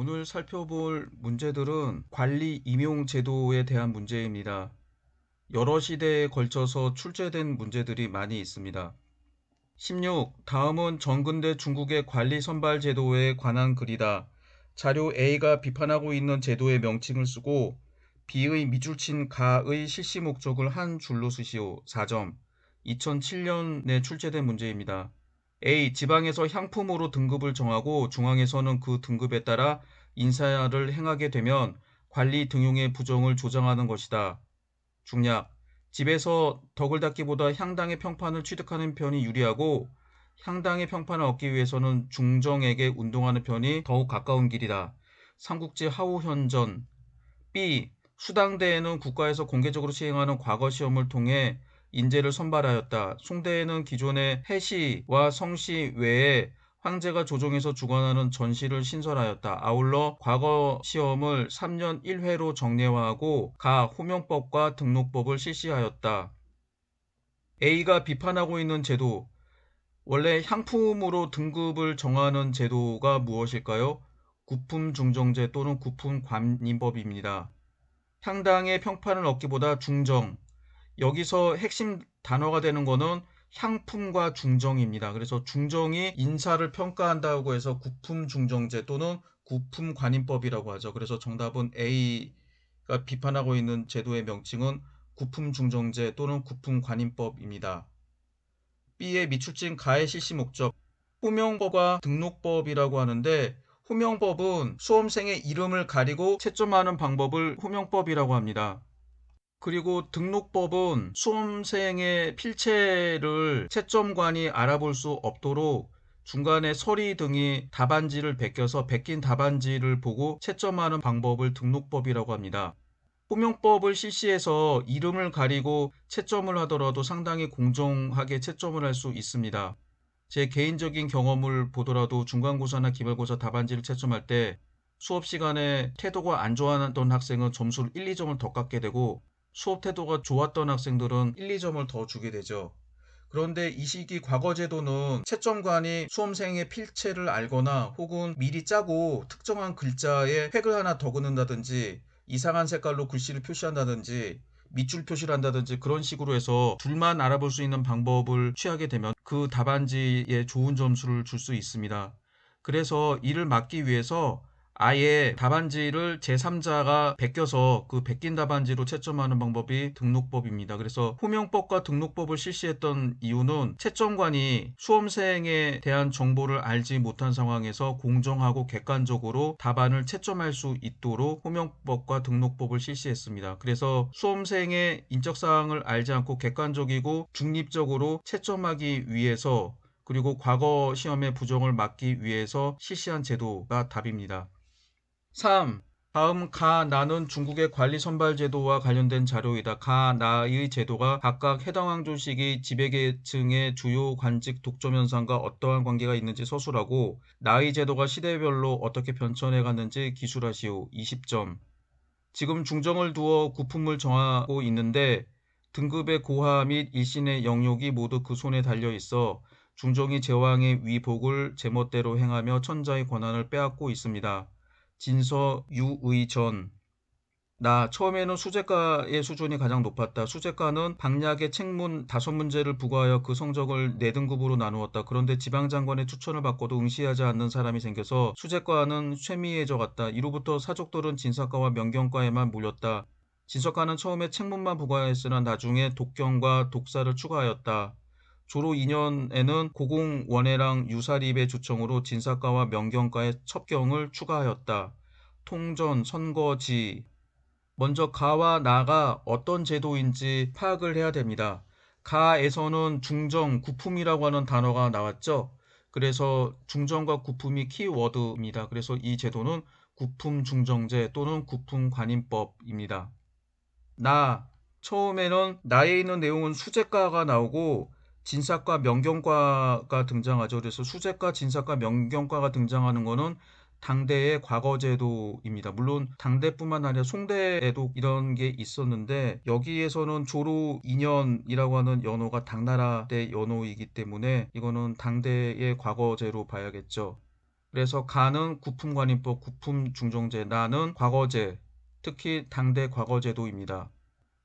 오늘 살펴볼 문제들은 관리 임용 제도에 대한 문제입니다. 여러 시대에 걸쳐서 출제된 문제들이 많이 있습니다. 16. 다음은 전근대 중국의 관리 선발 제도에 관한 글이다. 자료 A가 비판하고 있는 제도의 명칭을 쓰고 B의 밑줄 친 가의 실시 목적을 한 줄로 쓰시오. 4점. 2007년에 출제된 문제입니다. A. 지방에서 향품으로 등급을 정하고 중앙에서는 그 등급에 따라 인사를 행하게 되면 관리 등용의 부정을 조정하는 것이다. 중략. 집에서 덕을 닦기보다 향당의 평판을 취득하는 편이 유리하고 향당의 평판을 얻기 위해서는 중정에게 운동하는 편이 더욱 가까운 길이다. 삼국지 하우현전. B. 수당대에는 국가에서 공개적으로 시행하는 과거 시험을 통해 인재를 선발하였다. 송대에는 기존의 해시와 성시 외에 황제가 조정해서 주관하는 전시를 신설하였다. 아울러 과거 시험을 3년 1회로 정례화하고 가 호명법과 등록법을 실시하였다. A가 비판하고 있는 제도, 원래 향품으로 등급을 정하는 제도가 무엇일까요? 구품중정제 또는 구품관인법입니다. 향당의 평판을 얻기보다 중정, 여기서 핵심 단어가 되는 거는 향품과 중정입니다. 그래서 중정이 인사를 평가한다고 해서 구품중정제 또는 구품관인법이라고 하죠. 그래서 정답은 A가 비판하고 있는 제도의 명칭은 구품중정제 또는 구품관인법입니다. B의 밑줄진 가의 실시 목적, 호명법과 등록법이라고 하는데 호명법은 수험생의 이름을 가리고 채점하는 방법을 호명법이라고 합니다. 그리고 등록법은 수험생의 필체를 채점관이 알아볼 수 없도록 중간에 서리 등이 답안지를 베껴서 베낀 답안지를 보고 채점하는 방법을 등록법이라고 합니다. 호명법을 실시해서 이름을 가리고 채점을 하더라도 상당히 공정하게 채점을 할 수 있습니다. 제 개인적인 경험을 보더라도 중간고사나 기말고사 답안지를 채점할 때 수업 시간에 태도가 안 좋았던 학생은 점수를 1, 2점을 더 깎게 되고 수업 태도가 좋았던 학생들은 1, 2점을 더 주게 되죠. 그런데 이 시기 과거제도는 채점관이 수험생의 필체를 알거나 혹은 미리 짜고 특정한 글자에 획을 하나 더 그는다든지 이상한 색깔로 글씨를 표시한다든지 밑줄 표시를 한다든지 그런 식으로 해서 둘만 알아볼 수 있는 방법을 취하게 되면 그 답안지에 좋은 점수를 줄 수 있습니다. 그래서 이를 막기 위해서 아예 답안지를 제3자가 베껴서 그 베낀 답안지로 채점하는 방법이 등록법입니다. 그래서 호명법과 등록법을 실시했던 이유는 채점관이 수험생에 대한 정보를 알지 못한 상황에서 공정하고 객관적으로 답안을 채점할 수 있도록 호명법과 등록법을 실시했습니다. 그래서 수험생의 인적사항을 알지 않고 객관적이고 중립적으로 채점하기 위해서 그리고 과거 시험의 부정을 막기 위해서 실시한 제도가 답입니다. 3. 다음 가, 나는 중국의 관리 선발 제도와 관련된 자료이다. 가, 나의 제도가 각각 해당 왕조 시기 지배계층의 주요 관직 독점 현상과 어떠한 관계가 있는지 서술하고 나의 제도가 시대별로 어떻게 변천해 갔는지 기술하시오. 20점. 지금 중정을 두어 구품을 정하고 있는데 등급의 고하 및 일신의 영역이 모두 그 손에 달려 있어 중정이 제왕의 위복을 제멋대로 행하며 천자의 권한을 빼앗고 있습니다. 진서 유의전. 나 처음에는 수재과의 수준이 가장 높았다. 수재과는 박약의 책문 5문제를 부과하여 그 성적을 4등급으로 나누었다. 그런데 지방장관의 추천을 받고도 응시하지 않는 사람이 생겨서 수재과는 쇠미해져 갔다. 이로부터 사족들은 진사과와 명경과에만 몰렸다. 진서과는 처음에 책문만 부과했으나 나중에 독경과 독사를 추가하였다. 조로 2년에는 고공원해랑 유사립의 주청으로 진사과와 명경과의 첩경을 추가하였다. 통전, 선거지. 먼저 가와 나가 어떤 제도인지 파악을 해야 됩니다. 가에서는 중정, 구품이라고 하는 단어가 나왔죠. 그래서 중정과 구품이 키워드입니다. 그래서 이 제도는 구품중정제 또는 구품관인법입니다. 나, 처음에는 나에 있는 내용은 수재과가 나오고 진사과, 명경과가 등장하죠. 그래서 수재과, 진사과, 명경과가 등장하는 거는 당대의 과거제도입니다. 물론 당대뿐만 아니라 송대에도 이런 게 있었는데 여기에서는 조로 2년이라고 하는 연호가 당나라 때 연호이기 때문에 이거는 당대의 과거제로 봐야겠죠. 그래서 가는 구품관인법, 구품중정제, 나는 과거제, 특히 당대 과거제도입니다.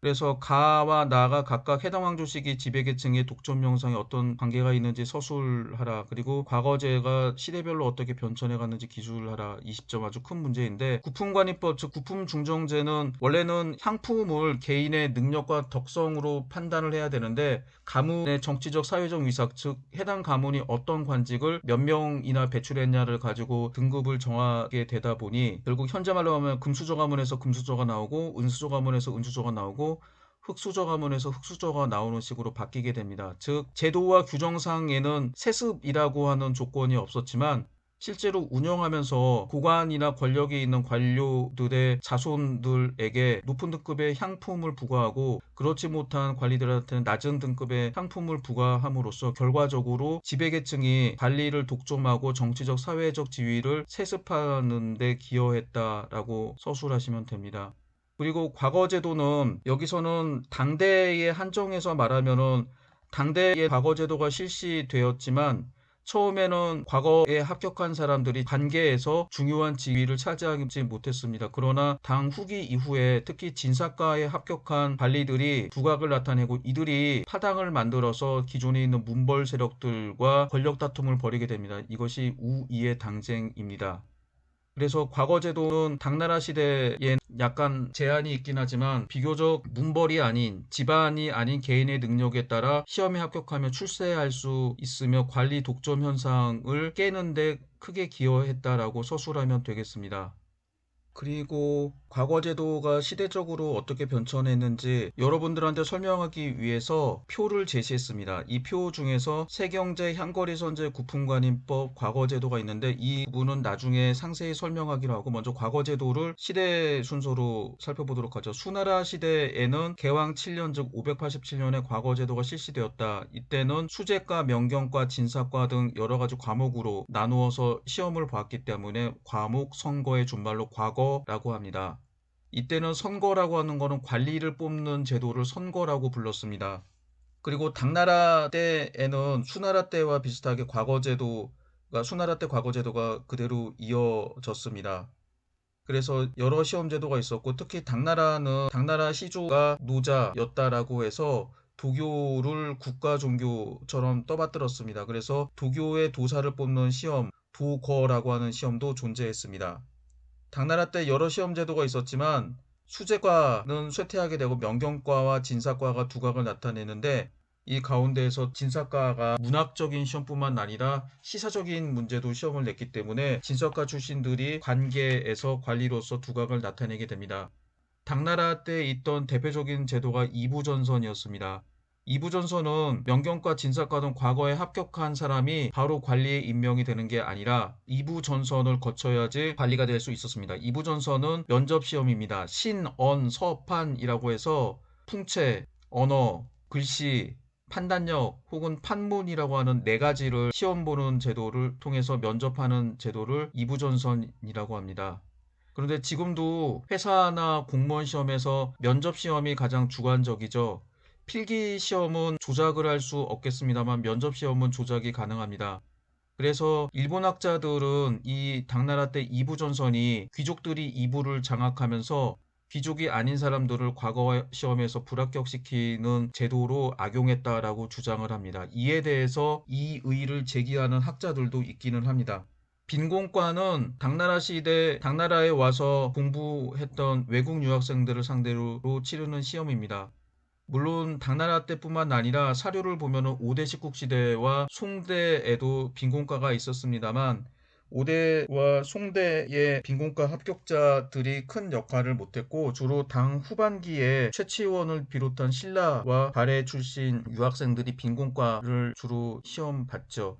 그래서 가와 나가 각각 해당 왕조 시기 지배계층의 독점 명상에 어떤 관계가 있는지 서술하라. 그리고 과거제가 시대별로 어떻게 변천해 갔는지 기술하라. 20점 아주 큰 문제인데, 구품관리법 즉 구품중정제는 원래는 향품을 개인의 능력과 덕성으로 판단을 해야 되는데, 가문의 정치적 사회적 위상 즉 해당 가문이 어떤 관직을 몇 명이나 배출했냐를 가지고 등급을 정하게 되다 보니 결국 현재 말로 하면 금수저 가문에서 금수저가 나오고 은수저 가문에서 은수저가 나오고 흑수저 가문에서 흑수저가 나오는 식으로 바뀌게 됩니다. 즉 제도와 규정상에는 세습이라고 하는 조건이 없었지만 실제로 운영하면서 고관이나 권력이 있는 관료들의 자손들에게 높은 등급의 향품을 부과하고 그렇지 못한 관리들한테는 낮은 등급의 향품을 부과함으로써 결과적으로 지배계층이 관리를 독점하고 정치적 사회적 지위를 세습하는 데 기여했다라고 서술하시면 됩니다. 그리고 과거제도는 여기서는 당대에 한정해서 말하면은 당대의 과거제도가 실시되었지만 처음에는 과거에 합격한 사람들이 관계에서 중요한 지위를 차지하지 못했습니다. 그러나 당 후기 이후에 특히 진사과에 합격한 관리들이 두각을 나타내고 이들이 파당을 만들어서 기존에 있는 문벌 세력들과 권력 다툼을 벌이게 됩니다. 이것이 우이의 당쟁입니다. 그래서 과거 제도는 당나라 시대에 약간 제한이 있긴 하지만 비교적 문벌이 아닌 집안이 아닌 개인의 능력에 따라 시험에 합격하며 출세할 수 있으며 관리 독점 현상을 깨는데 크게 기여했다라고 서술하면 되겠습니다. 그리고 과거 제도가 시대적으로 어떻게 변천했는지 여러분들한테 설명하기 위해서 표를 제시했습니다. 이 표 중에서 세경제, 향거리선제, 구품관인법, 과거 제도가 있는데 이 부분은 나중에 상세히 설명하기로 하고 먼저 과거 제도를 시대 순서로 살펴보도록 하죠. 수나라 시대에는 개왕 7년 즉 587년에 과거 제도가 실시되었다. 이때는 수재과, 명경과, 진사과 등 여러 가지 과목으로 나누어서 시험을 보았기 때문에 과목 선거의 준말로 과거라고 합니다. 이때는 선거라고 하는 것은 관리를 뽑는 제도를 선거라고 불렀습니다. 그리고 당나라 때에는 수나라 때와 비슷하게 과거제도가 수나라 때 과거제도가 그대로 이어졌습니다. 그래서 여러 시험 제도가 있었고 특히 당나라는 당나라 시조가 노자였다라고 해서 도교를 국가 종교처럼 떠받들었습니다. 그래서 도교의 도사를 뽑는 시험 도거라고 하는 시험도 존재했습니다. 당나라 때 여러 시험 제도가 있었지만 수재과는 쇠퇴하게 되고 명경과와 진사과가 두각을 나타내는데 이 가운데에서 진사과가 문학적인 시험뿐만 아니라 시사적인 문제도 시험을 냈기 때문에 진사과 출신들이 관계에서 관리로서 두각을 나타내게 됩니다. 당나라 때 있던 대표적인 제도가 이부전선이었습니다. 이부전선은 명경과 진사과 등 과거에 합격한 사람이 바로 관리에 임명이 되는 게 아니라 이부전선을 거쳐야지 관리가 될 수 있었습니다. 이부전선은 면접시험입니다. 신, 언, 서, 판이라고 해서 풍채, 언어, 글씨, 판단력 혹은 판문이라고 하는 네 가지를 시험 보는 제도를 통해서 면접하는 제도를 이부전선이라고 합니다. 그런데 지금도 회사나 공무원 시험에서 면접 시험이 가장 주관적이죠. 필기 시험은 조작을 할 수 없겠습니다만 면접 시험은 조작이 가능합니다. 그래서 일본 학자들은 이 당나라 때 이부전선이 귀족들이 이부를 장악하면서 귀족이 아닌 사람들을 과거 시험에서 불합격시키는 제도로 악용했다라고 주장을 합니다. 이에 대해서 이 의의를 제기하는 학자들도 있기는 합니다. 빈곤과는 당나라 시대 당나라에 와서 공부했던 외국 유학생들을 상대로 치르는 시험입니다. 물론 당나라 때뿐만 아니라 사료를 보면은 5대 십국시대와 송대에도 빈곤과가 있었습니다만 5대와 송대의 빈곤과 합격자들이 큰 역할을 못했고 주로 당 후반기에 최치원을 비롯한 신라와 발해 출신 유학생들이 빈곤과를 주로 시험 봤죠.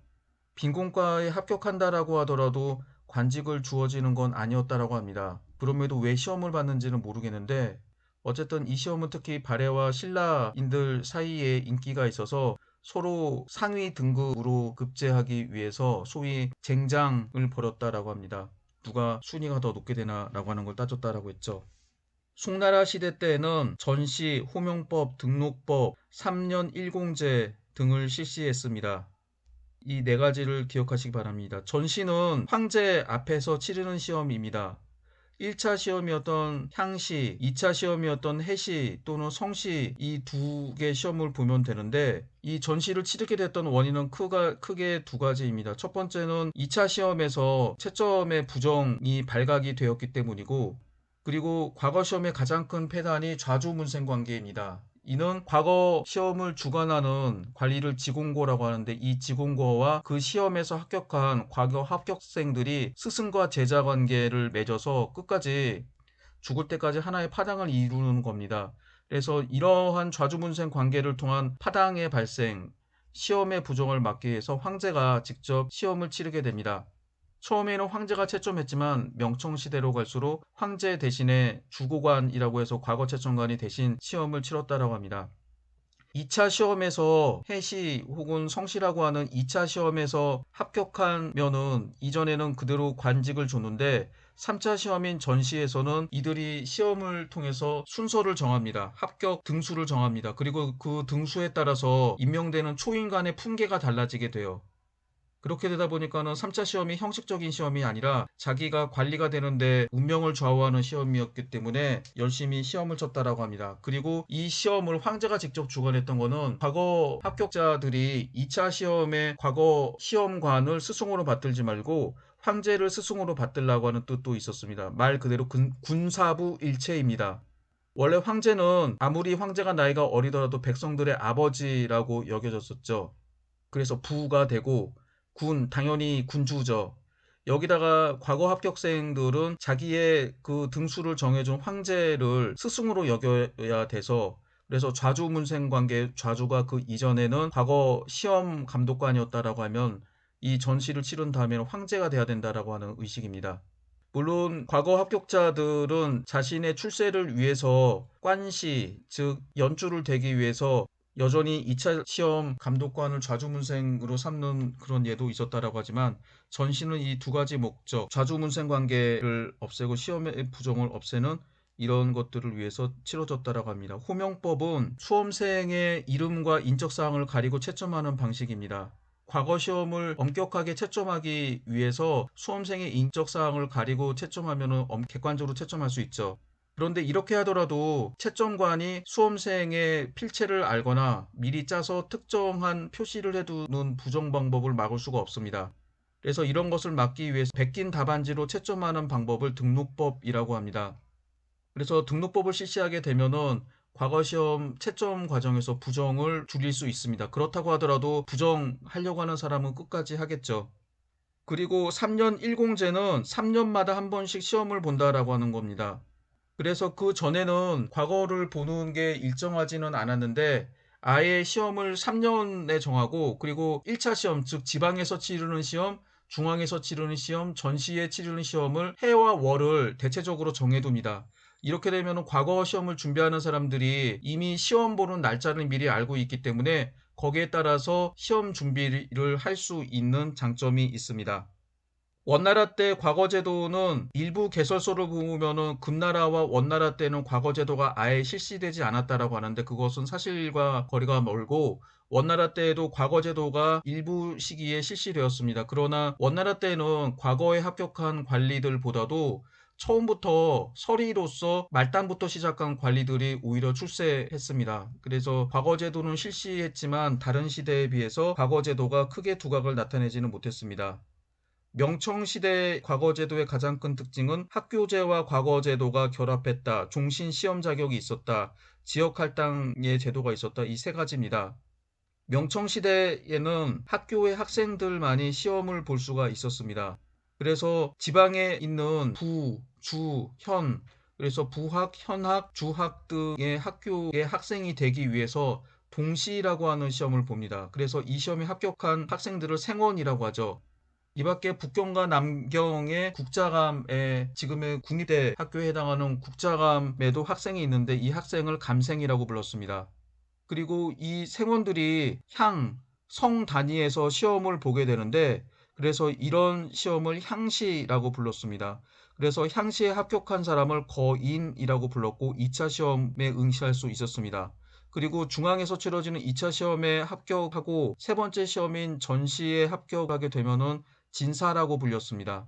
빈곤과에 합격한다라고 하더라도 관직을 주어지는 건 아니었다라고 합니다. 그럼에도 왜 시험을 봤는지는 모르겠는데 어쨌든 이 시험은 특히 발해와 신라인들 사이에 인기가 있어서 서로 상위 등급으로 급제하기 위해서 소위 쟁장을 벌였다라고 합니다. 누가 순위가 더 높게 되나라고 하는 걸 따졌다라고 했죠. 송나라 시대 때에는 전시, 호명법, 등록법, 3년 1공제 등을 실시했습니다. 이 네 가지를 기억하시기 바랍니다. 전시는 황제 앞에서 치르는 시험입니다. 1차 시험이었던 향시, 2차 시험이었던 해시 또는 성시 이 두 개 시험을 보면 되는데 이 전시를 치르게 됐던 원인은 크게 두 가지입니다. 첫 번째는 2차 시험에서 채점의 부정이 발각이 되었기 때문이고 그리고 과거 시험의 가장 큰 폐단이 좌주문생 관계입니다. 이는 과거 시험을 주관하는 관리를 지공고라고 하는데 이 지공고와 그 시험에서 합격한 과거 합격생들이 스승과 제자 관계를 맺어서 끝까지 죽을 때까지 하나의 파당을 이루는 겁니다. 그래서 이러한 좌주문생 관계를 통한 파당의 발생, 시험의 부정을 막기 위해서 황제가 직접 시험을 치르게 됩니다. 처음에는 황제가 채점했지만 명청시대로 갈수록 황제 대신에 주고관이라고 해서 과거 채점관이 대신 시험을 치렀다라고 합니다. 2차 시험에서 해시 혹은 성시라고 하는 2차 시험에서 합격하면은 이전에는 그대로 관직을 줬는데 3차 시험인 전시에서는 이들이 시험을 통해서 순서를 정합니다. 합격 등수를 정합니다. 그리고 그 등수에 따라서 임명되는 초인간의 품계가 달라지게 돼요. 그렇게 되다 보니까는 3차 시험이 형식적인 시험이 아니라 자기가 관리가 되는데 운명을 좌우하는 시험이었기 때문에 열심히 시험을 쳤다라고 합니다. 그리고 이 시험을 황제가 직접 주관했던 거는 과거 합격자들이 2차 시험의 과거 시험관을 스승으로 받들지 말고 황제를 스승으로 받들라고 하는 뜻도 있었습니다. 말 그대로 군사부 일체입니다. 원래 황제는 아무리 황제가 나이가 어리더라도 백성들의 아버지라고 여겨졌었죠. 그래서 부가 되고 당연히 군주죠. 여기다가 과거 합격생들은 자기의 그 등수를 정해준 황제를 스승으로 여겨야 돼서 그래서 좌주문생 관계 좌주가 그 이전에는 과거 시험 감독관이었다라고 하면 이 전시를 치른 다음에는 황제가 돼야 된다라고 하는 의식입니다. 물론 과거 합격자들은 자신의 출세를 위해서 관시, 즉 연주를 되기 위해서 여전히 2차 시험 감독관을 좌주문생으로 삼는 그런 예도 있었다라고 하지만 전시는 이 두 가지 목적, 좌주문생 관계를 없애고 시험의 부정을 없애는 이런 것들을 위해서 치러졌다라고 합니다. 호명법은 수험생의 이름과 인적사항을 가리고 채점하는 방식입니다. 과거 시험을 엄격하게 채점하기 위해서 수험생의 인적사항을 가리고 채점하면 객관적으로 채점할 수 있죠. 그런데 이렇게 하더라도 채점관이 수험생의 필체를 알거나 미리 짜서 특정한 표시를 해두는 부정 방법을 막을 수가 없습니다. 그래서 이런 것을 막기 위해서 베낀 답안지로 채점하는 방법을 등록법이라고 합니다. 그래서 등록법을 실시하게 되면은 과거 시험 채점 과정에서 부정을 줄일 수 있습니다. 그렇다고 하더라도 부정하려고 하는 사람은 끝까지 하겠죠. 그리고 3년 1공제는 3년마다 한 번씩 시험을 본다라고 하는 겁니다. 그래서 그 전에는 과거를 보는 게 일정하지는 않았는데 아예 시험을 3년에 정하고 그리고 1차 시험, 즉 지방에서 치르는 시험, 중앙에서 치르는 시험, 전시에 치르는 시험을 해와 월을 대체적으로 정해둡니다. 이렇게 되면 과거 시험을 준비하는 사람들이 이미 시험 보는 날짜를 미리 알고 있기 때문에 거기에 따라서 시험 준비를 할 수 있는 장점이 있습니다. 원나라 때 과거제도는 일부 개설서를 보면은 금나라와 원나라 때는 과거제도가 아예 실시되지 않았다라고 하는데 그것은 사실과 거리가 멀고 원나라 때에도 과거제도가 일부 시기에 실시되었습니다. 그러나 원나라 때는 과거에 합격한 관리들보다도 처음부터 서리로서 말단부터 시작한 관리들이 오히려 출세했습니다. 그래서 과거제도는 실시했지만 다른 시대에 비해서 과거제도가 크게 두각을 나타내지는 못했습니다. 명청시대 과거제도의 가장 큰 특징은 학교제와 과거제도가 결합했다, 종신 시험 자격이 있었다, 지역할당의 제도가 있었다, 이 세 가지입니다. 명청시대에는 학교의 학생들만이 시험을 볼 수가 있었습니다. 그래서 지방에 있는 부, 주, 현, 그래서 부학, 현학, 주학 등의 학교의 학생이 되기 위해서 동시라고 하는 시험을 봅니다. 그래서 이 시험에 합격한 학생들을 생원이라고 하죠. 이 밖에 북경과 남경의 국자감에 지금의 국립대 학교에 해당하는 국자감에도 학생이 있는데 이 학생을 감생이라고 불렀습니다. 그리고 이 생원들이 성 단위에서 시험을 보게 되는데 그래서 이런 시험을 향시라고 불렀습니다. 그래서 향시에 합격한 사람을 거인이라고 불렀고 2차 시험에 응시할 수 있었습니다. 그리고 중앙에서 치러지는 2차 시험에 합격하고 세 번째 시험인 전시에 합격하게 되면은 진사라고 불렸습니다.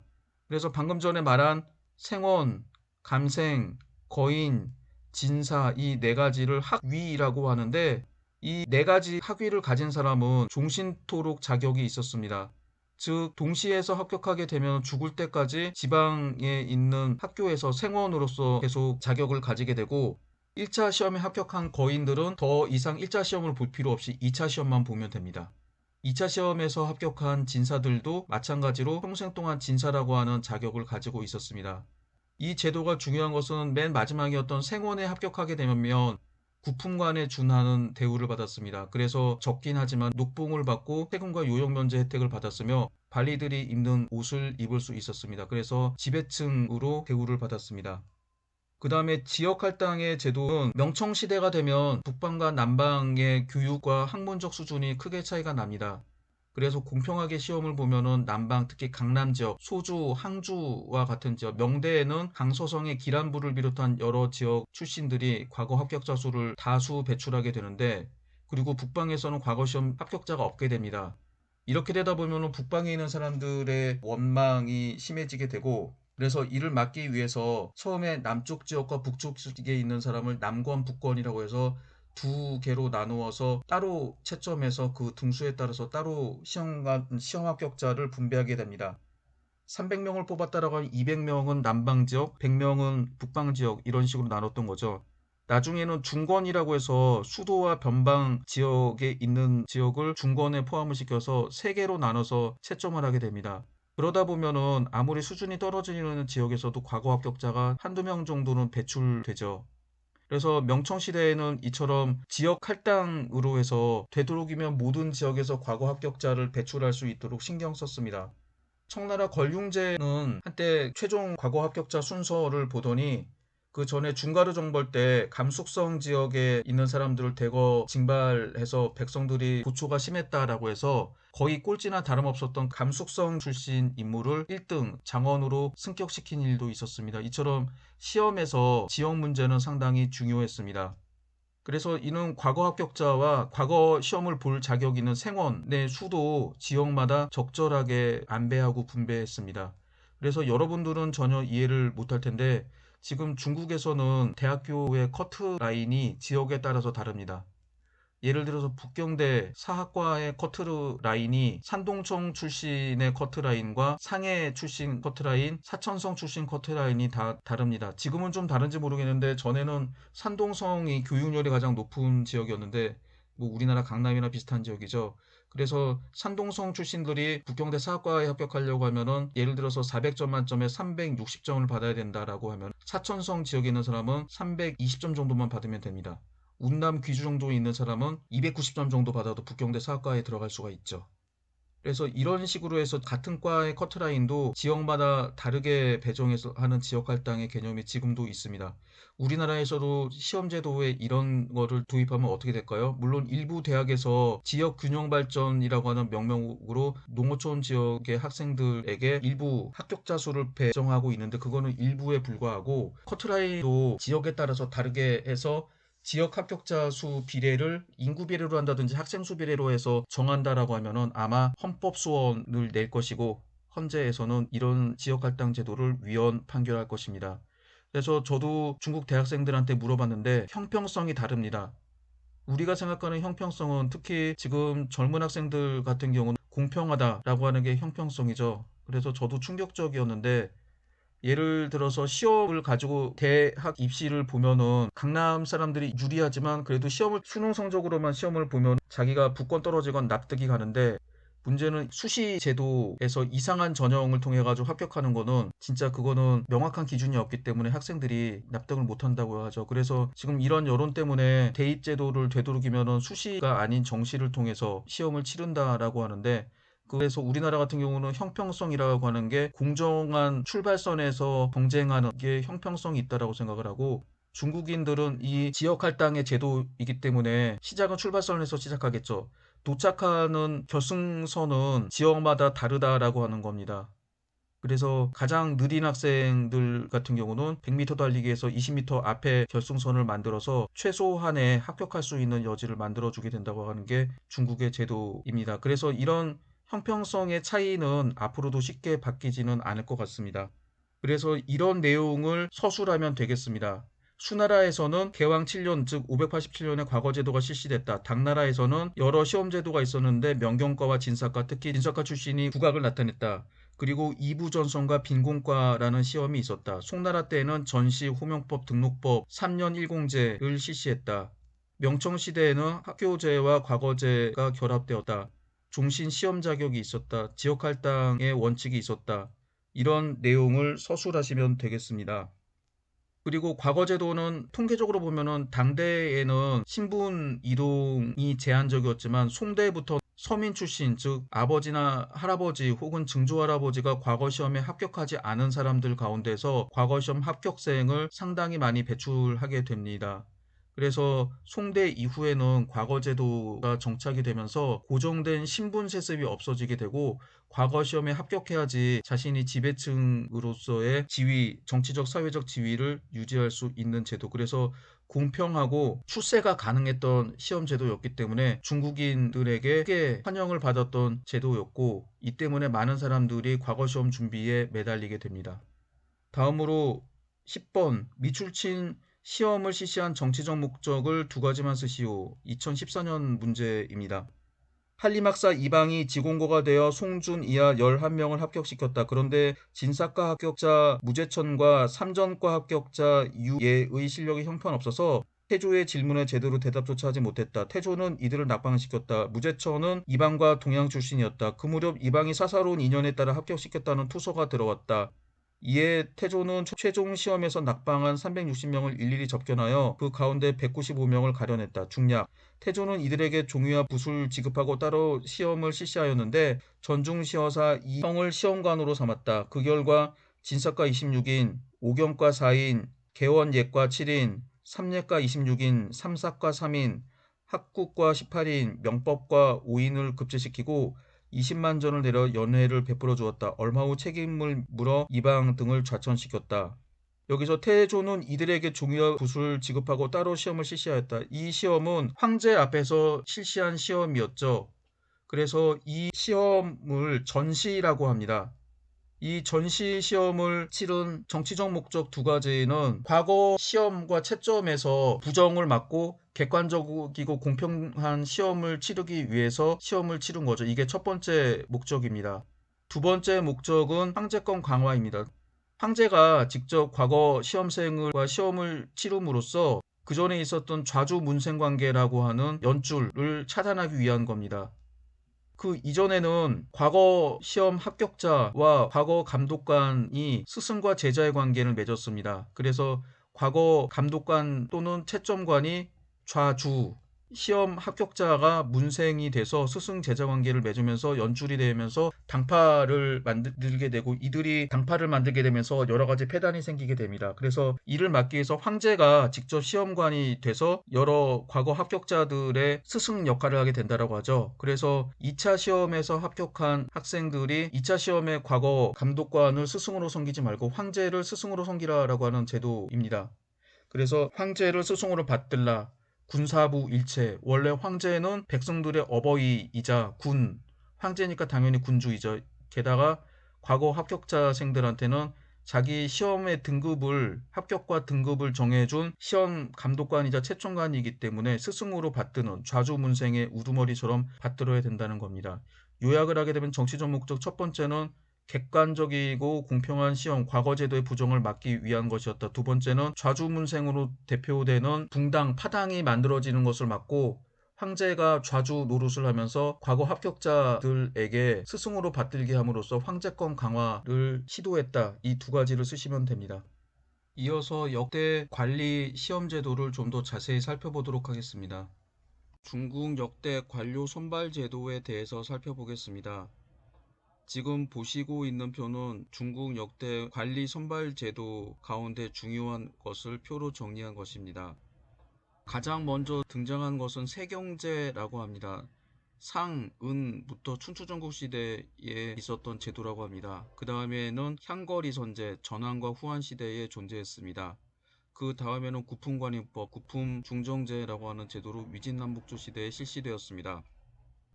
그래서 방금 전에 말한 생원, 감생, 거인, 진사 이 네 가지를 학위라고 하는데 이 네 가지 학위를 가진 사람은 종신토록 자격이 있었습니다. 즉 동시에서 합격하게 되면 죽을 때까지 지방에 있는 학교에서 생원으로서 계속 자격을 가지게 되고 1차 시험에 합격한 거인들은 더 이상 1차 시험을 볼 필요 없이 2차 시험만 보면 됩니다. 2차 시험에서 합격한 진사들도 마찬가지로 평생 동안 진사라고 하는 자격을 가지고 있었습니다. 이 제도가 중요한 것은 맨 마지막이었던 생원에 합격하게 되면 구품관에 준하는 대우를 받았습니다. 그래서 적긴 하지만 녹봉을 받고 세금과 요역면제 혜택을 받았으며 관리들이 입는 옷을 입을 수 있었습니다. 그래서 지배층으로 대우를 받았습니다. 그 다음에 지역할당의 제도는 명청시대가 되면 북방과 남방의 교육과 학문적 수준이 크게 차이가 납니다. 그래서 공평하게 시험을 보면은 남방 특히 강남 지역, 소주, 항주와 같은 지역, 명대에는 강서성의 기란부를 비롯한 여러 지역 출신들이 과거 합격자 수를 다수 배출하게 되는데 그리고 북방에서는 과거 시험 합격자가 없게 됩니다. 이렇게 되다 보면은 북방에 있는 사람들의 원망이 심해지게 되고 그래서 이를 막기 위해서 처음에 남쪽 지역과 북쪽 지역에 있는 사람을 남권, 북권이라고 해서 두 개로 나누어서 따로 채점해서 그 등수에 따라서 따로 시험 합격자를 분배하게 됩니다. 300명을 뽑았다라고 하면 200명은 남방 지역, 100명은 북방 지역 이런 식으로 나눴던 거죠. 나중에는 중권이라고 해서 수도와 변방 지역에 있는 지역을 중권에 포함을 시켜서 세 개로 나눠서 채점을 하게 됩니다. 그러다 보면은 아무리 수준이 떨어지는 지역에서도 과거 합격자가 한두 명 정도는 배출되죠. 그래서 명청시대에는 이처럼 지역 할당으로 해서 되도록이면 모든 지역에서 과거 합격자를 배출할 수 있도록 신경 썼습니다. 청나라 권륭제는 한때 최종 과거 합격자 순서를 보더니 그 전에 중가르 정벌 때 감숙성 지역에 있는 사람들을 대거 징발해서 백성들이 부초가 심했다라고 해서 거의 꼴찌나 다름없었던 감숙성 출신 인물을 1등 장원으로 승격시킨 일도 있었습니다. 이처럼 시험에서 지역 문제는 상당히 중요했습니다. 그래서 이는 과거 합격자와 과거 시험을 볼 자격 있는 생원의 수도 지역마다 적절하게 안배하고 분배했습니다. 그래서 여러분들은 전혀 이해를 못할 텐데 지금 중국에서는 대학교의 커트라인이 지역에 따라서 다릅니다. 예를 들어서 북경대 사학과의 커트 라인이 산동청 출신의 커트 라인과 상해 출신 커트 라인, 사천성 출신 커트 라인이 다 다릅니다. 지금은 좀 다른지 모르겠는데 전에는 산동성이 교육열이 가장 높은 지역이었는데 뭐 우리나라 강남이나 비슷한 지역이죠. 그래서 산동성 출신들이 북경대 사학과에 합격하려고 하면은 예를 들어서 400점 만점에 360점을 받아야 된다라고 하면 사천성 지역에 있는 사람은 320점 정도만 받으면 됩니다. 운남 귀주 정도에 있는 사람은 290점 정도 받아도 북경대 사학과에 들어갈 수가 있죠. 그래서 이런 식으로 해서 같은 과의 커트라인도 지역마다 다르게 배정해서 하는 지역 할당의 개념이 지금도 있습니다. 우리나라에서도 시험제도에 이런 거를 도입하면 어떻게 될까요? 물론 일부 대학에서 지역 균형 발전이라고 하는 명목으로 농어촌 지역의 학생들에게 일부 합격자 수를 배정하고 있는데 그거는 일부에 불과하고 커트라인도 지역에 따라서 다르게 해서 지역 합격자 수 비례를 인구 비례로 한다든지 학생 수 비례로 해서 정한다라고 하면은 아마 헌법 소원을 낼 것이고 헌재에서는 이런 지역 할당 제도를 위헌 판결할 것입니다. 그래서 저도 중국 대학생들한테 물어봤는데 형평성이 다릅니다. 우리가 생각하는 형평성은 특히 지금 젊은 학생들 같은 경우는 공평하다라고 하는 게 형평성이죠. 그래서 저도 충격적이었는데 예를 들어서 시험을 가지고 대학 입시를 보면은 강남 사람들이 유리하지만 그래도 시험을 수능 성적으로만 시험을 보면 자기가 부권 떨어지건 납득이 가는데 문제는 수시 제도에서 이상한 전형을 통해 가지고 합격하는 거는 진짜 그거는 명확한 기준이 없기 때문에 학생들이 납득을 못 한다고 하죠. 그래서 지금 이런 여론 때문에 대입 제도를 되도록이면은 수시가 아닌 정시를 통해서 시험을 치른다라고 하는데 그래서 우리나라 같은 경우는 형평성이라고 하는 게 공정한 출발선에서 경쟁하는 게 형평성이 있다라고 생각을 하고 중국인들은 이 지역 할당의 제도이기 때문에 시작은 출발선에서 시작하겠죠. 도착하는 결승선은 지역마다 다르다라고 하는 겁니다. 그래서 가장 느린 학생들 같은 경우는 100m 달리기에서 20m 앞에 결승선을 만들어서 최소한의 합격할 수 있는 여지를 만들어주게 된다고 하는 게 중국의 제도입니다. 그래서 이런 형평성의 차이는 앞으로도 쉽게 바뀌지는 않을 것 같습니다. 그래서 이런 내용을 서술하면 되겠습니다. 수나라에서는 개왕 7년 즉 587년에 과거제도가 실시됐다. 당나라에서는 여러 시험제도가 있었는데 명경과와 진사과, 특히 진사과 출신이 국악을 나타냈다. 그리고 이부전선과 빈공과라는 시험이 있었다. 송나라 때에는 전시, 호명법, 등록법 3년 1공제를 실시했다. 명청시대에는 학교제와 과거제가 결합되었다. 종신 시험 자격이 있었다. 지역 할당의 원칙이 있었다. 이런 내용을 서술하시면 되겠습니다. 그리고 과거제도는 통계적으로 보면은 당대에는 신분 이동이 제한적이었지만 송대부터 서민 출신, 즉 아버지나 할아버지 혹은 증조할아버지가 과거 시험에 합격하지 않은 사람들 가운데서 과거 시험 합격생을 상당히 많이 배출하게 됩니다. 그래서 송대 이후에는 과거제도가 정착이 되면서 고정된 신분 세습이 없어지게 되고 과거 시험에 합격해야지 자신이 지배층으로서의 지위, 정치적, 사회적 지위를 유지할 수 있는 제도. 그래서 공평하고 출세가 가능했던 시험 제도였기 때문에 중국인들에게 크게 환영을 받았던 제도였고, 이 때문에 많은 사람들이 과거 시험 준비에 매달리게 됩니다. 다음으로 10번 미출친 시험을 실시한 정치적 목적을 두 가지만 쓰시오. 2014년 문제입니다. 한림학사 이방이 지공고가 되어 송준 이하 11명을 합격시켰다. 그런데 진사과 합격자 무제천과 삼전과 합격자 유예의 실력이 형편없어서 태조의 질문에 제대로 대답조차 하지 못했다. 태조는 이들을 낙방시켰다. 무제천은 이방과 동양 출신이었다. 그 무렵 이방이 사사로운 인연에 따라 합격시켰다는 투서가 들어왔다. 이에 태조는 최종 시험에서 낙방한 360명을 일일이 접견하여 그 가운데 195명을 가려냈다. 중략. 태조는 이들에게 종이와 붓을 지급하고 따로 시험을 실시하였는데 전중시어사 이성을 시험관으로 삼았다. 그 결과 진사과 26인, 오경과 4인, 개원예과 7인, 삼예과 26인, 삼사과 3인, 학국과 18인, 명법과 5인을 급제시키고 20만 전을 내려 연회를 베풀어 주었다. 얼마 후 책임을 물어 이방 등을 좌천시켰다. 여기서 태조는 이들에게 종이와 붓을 지급하고 따로 시험을 실시하였다. 이 시험은 황제 앞에서 실시한 시험이었죠. 그래서 이 시험을 전시라고 합니다. 이 전시 시험을 치른 정치적 목적 두 가지는 과거 시험과 채점에서 부정을 막고 객관적이고 공평한 시험을 치르기 위해서 시험을 치른 거죠. 이게 첫 번째 목적입니다. 두 번째 목적은 황제권 강화입니다. 황제가 직접 과거 시험생과 시험을 치름으로써 그 전에 있었던 좌주문생 관계라고 하는 연줄을 차단하기 위한 겁니다. 그 이전에는 과거 시험 합격자와 과거 감독관이 스승과 제자의 관계를 맺었습니다. 그래서 과거 감독관 또는 채점관이 좌주, 시험 합격자가 문생이 돼서 스승 제자 관계를 맺으면서 연출이 되면서 당파를 만들게 되고, 이들이 당파를 만들게 되면서 여러 가지 폐단이 생기게 됩니다. 그래서 이를 막기 위해서 황제가 직접 시험관이 돼서 여러 과거 합격자들의 스승 역할을 하게 된다고 하죠. 그래서 2차 시험에서 합격한 학생들이 2차 시험에 과거 감독관을 스승으로 섬기지 말고 황제를 스승으로 섬기라라고 하는 제도입니다. 그래서 황제를 스승으로 받들라. 군사부 일체. 원래 황제는 백성들의 어버이이자 군, 황제니까 당연히 군주이죠. 게다가 과거 합격자생들한테는 자기 시험의 등급을, 합격과 등급을 정해준 시험 감독관이자 채점관이기 때문에 스승으로 받드는 좌주문생의 우두머리처럼 받들어야 된다는 겁니다. 요약을 하게 되면 정치적 목적 첫 번째는 객관적이고 공평한 시험, 과거제도의 부정을 막기 위한 것이었다. 두 번째는 좌주문생으로 대표되는 붕당, 파당이 만들어지는 것을 막고 황제가 좌주 노릇을 하면서 과거 합격자들에게 스승으로 받들게 함으로써 황제권 강화를 시도했다. 이 두 가지를 쓰시면 됩니다. 이어서 역대 관리 시험 제도를 좀 더 자세히 살펴보도록 하겠습니다. 중국 역대 관료 선발 제도에 대해서 살펴보겠습니다. 지금 보시고 있는 표는 중국 역대 관리 선발 제도 가운데 중요한 것을 표로 정리한 것입니다. 가장 먼저 등장한 것은 세경제라고 합니다. 상, 은부터 춘추전국 시대에 있었던 제도라고 합니다. 그 다음에는 향거리 선제, 전환과 후한 시대에 존재했습니다. 그 다음에는 구품관인법, 구품중정제라고 하는 제도로 위진남북조 시대에 실시되었습니다.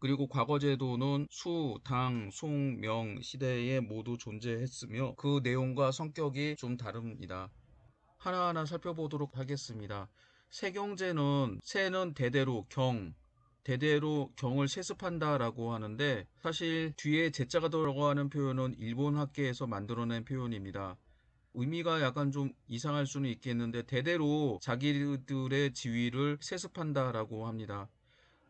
그리고 과거 제도는 수, 당, 송, 명 시대에 모두 존재했으며 그 내용과 성격이 좀 다릅니다. 하나하나 살펴보도록 하겠습니다. 세경제는 세는 대대로 경을 세습한다라고 하는데 사실 뒤에 제자가 들어가는 표현은 일본 학계에서 만들어낸 표현입니다. 의미가 약간 좀 이상할 수는 있겠는데 대대로 자기들의 지위를 세습한다라고 합니다.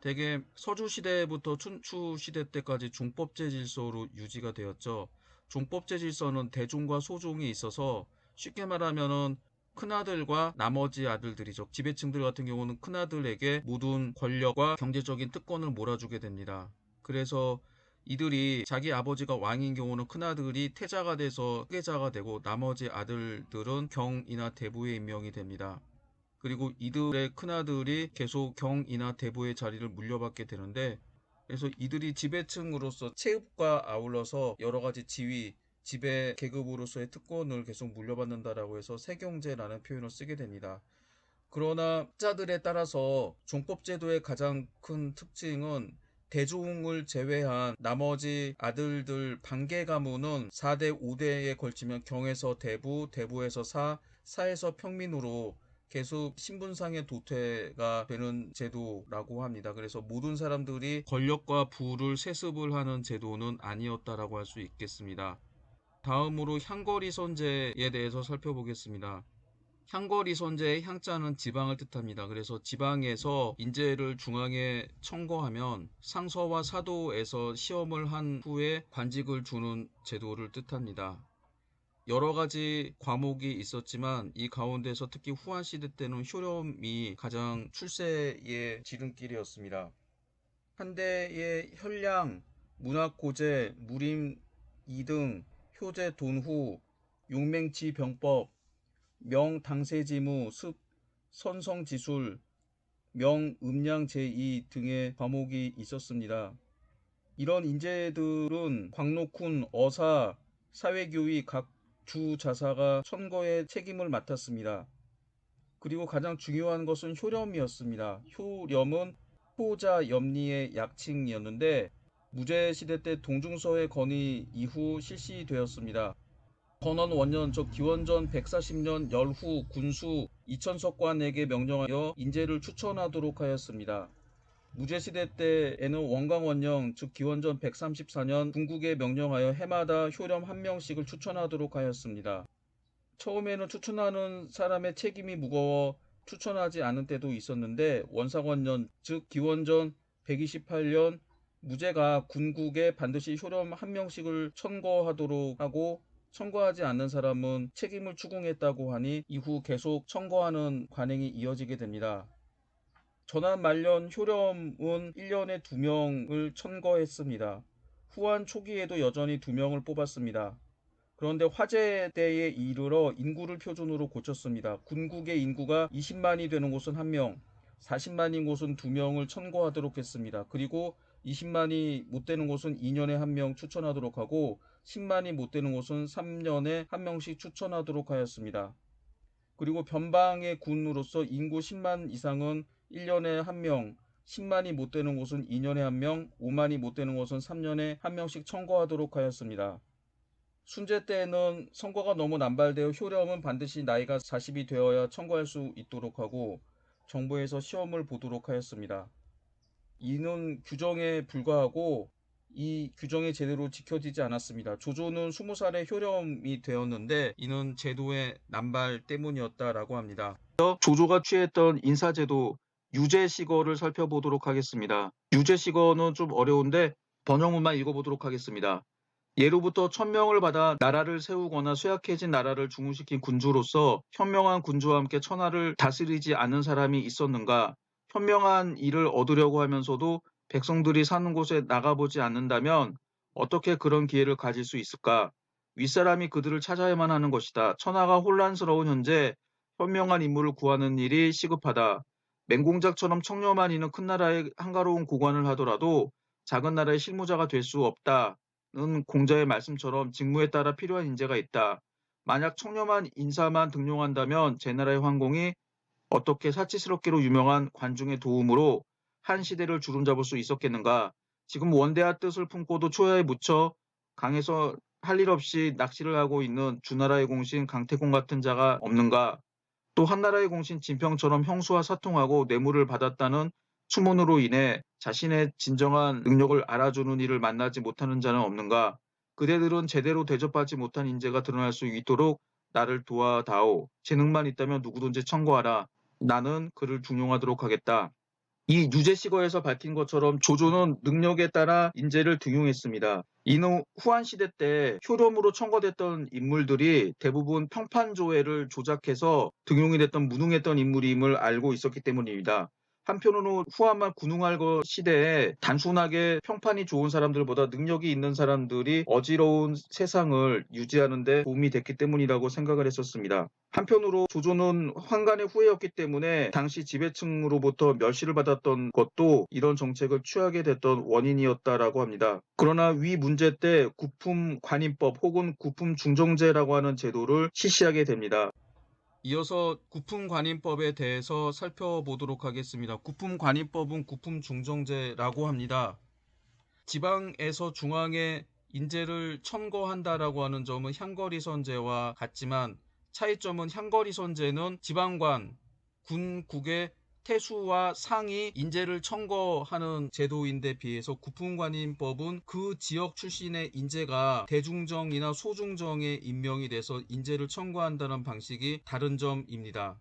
대개 서주시대부터 춘추시대 때까지 종법제 질서로 유지가 되었죠. 종법제 질서는 대종과 소종이 있어서 쉽게 말하면은 큰아들과 나머지 아들들이죠. 지배층들 같은 경우는 큰아들에게 모든 권력과 경제적인 특권을 몰아주게 됩니다. 그래서 이들이 자기 아버지가 왕인 경우는 큰아들이 태자가 돼서 후계자가 되고 나머지 아들들은 경이나 대부에 임명이 됩니다. 그리고 이들의 큰아들이 계속 경이나 대부의 자리를 물려받게 되는데 그래서 이들이 지배층으로서 체급과 아울러서 여러 가지 지위, 지배 계급으로서의 특권을 계속 물려받는다라고 해서 세경제라는 표현을 쓰게 됩니다. 그러나 학자들에 따라서 종법제도의 가장 큰 특징은 대종을 제외한 나머지 아들들 반개 가문은 4대, 5대에 걸치면 경에서 대부, 대부에서 사, 사에서 평민으로 계속 신분상의 도태가 되는 제도라고 합니다. 그래서 모든 사람들이 권력과 부를 세습을 하는 제도는 아니었다라고 할 수 있겠습니다. 다음으로 향거리 선제에 대해서 살펴보겠습니다. 향거리 선제의 향자는 지방을 뜻합니다. 그래서 지방에서 인재를 중앙에 청거하면 상서와 사도에서 시험을 한 후에 관직을 주는 제도를 뜻합니다. 여러 가지 과목이 있었지만 이 가운데서 특히 후한 시대 때는 효렴이 가장 출세의 지름길이었습니다. 한대의 현량, 문학고제, 무림 2등, 효제 돈후, 용맹치 병법, 명당세지무, 습, 선성지술, 명음량 제2 등의 과목이 있었습니다. 이런 인재들은 광록훈, 어사, 사회교위 각 주자사가 천거의 책임을 맡았습니다. 그리고 가장 중요한 것은 효렴이었습니다. 효렴은 효자 염리의 약칭이었는데 무제시대 때 동중서의 건의 이후 실시되었습니다. 건원 원년 즉 기원전 140년 열후 군수 이천석관에게 명령하여 인재를 추천하도록 하였습니다. 무제시대 때에는 원광원령 즉 기원전 134년 궁국에 명령하여 해마다 효렴 한 명씩을 추천하도록 하였습니다. 처음에는 추천하는 사람의 책임이 무거워 추천하지 않은 때도 있었는데 원상원년 즉 기원전 128년 무제가 군국에 반드시 효렴 한 명씩을 천거하도록 하고 청거하지 않는 사람은 책임을 추궁했다고 하니 이후 계속 청거하는 관행이 이어지게 됩니다. 전한 말년 효렴은 1년에 2명을 천거했습니다. 후한 초기에도 여전히 2명을 뽑았습니다. 그런데 화재 때에 이르러 인구를 표준으로 고쳤습니다. 군국의 인구가 20만이 되는 곳은 1명, 40만인 곳은 2명을 천거하도록 했습니다. 그리고 20만이 못 되는 곳은 2년에 1명 추천하도록 하고 10만이 못 되는 곳은 3년에 1명씩 추천하도록 하였습니다. 그리고 변방의 군으로서 인구 10만 이상은 1년에 1명, 10만이 못 되는 곳은 2년에 1명, 5만이 못 되는 곳은 3년에 1명씩 청거하도록 하였습니다. 순제 때에는 선거가 너무 남발되어 효렴은 반드시 나이가 40이 되어야 청거할 수 있도록 하고 정부에서 시험을 보도록 하였습니다. 이는 규정에 불과하고 이 규정이 제대로 지켜지지 않았습니다. 조조는 20살에 효렴이 되었는데 이는 제도의 남발 때문이었다라고 합니다. 조조가 취했던 인사제도 유제시거를 살펴보도록 하겠습니다. 유제시거는 좀 어려운데 번역문만 읽어보도록 하겠습니다. 예로부터 천명을 받아 나라를 세우거나 쇠약해진 나라를 중흥시킨 군주로서 현명한 군주와 함께 천하를 다스리지 않는 사람이 있었는가? 현명한 일을 얻으려고 하면서도 백성들이 사는 곳에 나가보지 않는다면 어떻게 그런 기회를 가질 수 있을까? 윗사람이 그들을 찾아야만 하는 것이다. 천하가 혼란스러운 현재 현명한 인물을 구하는 일이 시급하다. 맹공작처럼 청렴한 이는 큰 나라에 한가로운 고관을 하더라도 작은 나라의 실무자가 될 수 없다는 공자의 말씀처럼 직무에 따라 필요한 인재가 있다. 만약 청렴한 인사만 등용한다면 제 나라의 황공이 어떻게 사치스럽기로 유명한 관중의 도움으로 한 시대를 주름잡을 수 있었겠는가? 지금 원대한 뜻을 품고도 초야에 묻혀 강에서 할 일 없이 낚시를 하고 있는 주나라의 공신 강태공 같은 자가 없는가? 또 한나라의 공신 진평처럼 형수와 사통하고 뇌물을 받았다는 추문으로 인해 자신의 진정한 능력을 알아주는 이를 만나지 못하는 자는 없는가? 그대들은 제대로 대접받지 못한 인재가 드러날 수 있도록 나를 도와다오. 재능만 있다면 누구든지 청구하라. 나는 그를 중용하도록 하겠다. 이 유제시거에서 밝힌 것처럼 조조는 능력에 따라 인재를 등용했습니다. 이는 후한 시대 때 효렴으로 청거됐던 인물들이 대부분 평판조회를 조작해서 등용이 됐던 무능했던 인물임을 알고 있었기 때문입니다. 한편으로 후한말 군웅할거 시대에 단순하게 평판이 좋은 사람들보다 능력이 있는 사람들이 어지러운 세상을 유지하는 데 도움이 됐기 때문이라고 생각을 했었습니다. 한편으로 조조는 환관의 후예였기 때문에 당시 지배층으로부터 멸시를 받았던 것도 이런 정책을 취하게 됐던 원인이었다라고 합니다. 그러나 위 문제 때 구품관인법 혹은 구품중정제라고 하는 제도를 실시하게 됩니다. 이어서 구품관인법에 대해서 살펴보도록 하겠습니다. 구품관인법은 구품중정제라고 합니다. 지방에서 중앙에 인재를 천거한다라고 하는 점은 향거리선제와 같지만 차이점은 향거리선제는 지방관, 군국의 태수와 상이 인재를 청거하는 제도인데 비해서 구품관인법은 그 지역 출신의 인재가 대중정이나 소중정에 임명이 돼서 인재를 청구한다는 방식이 다른 점입니다.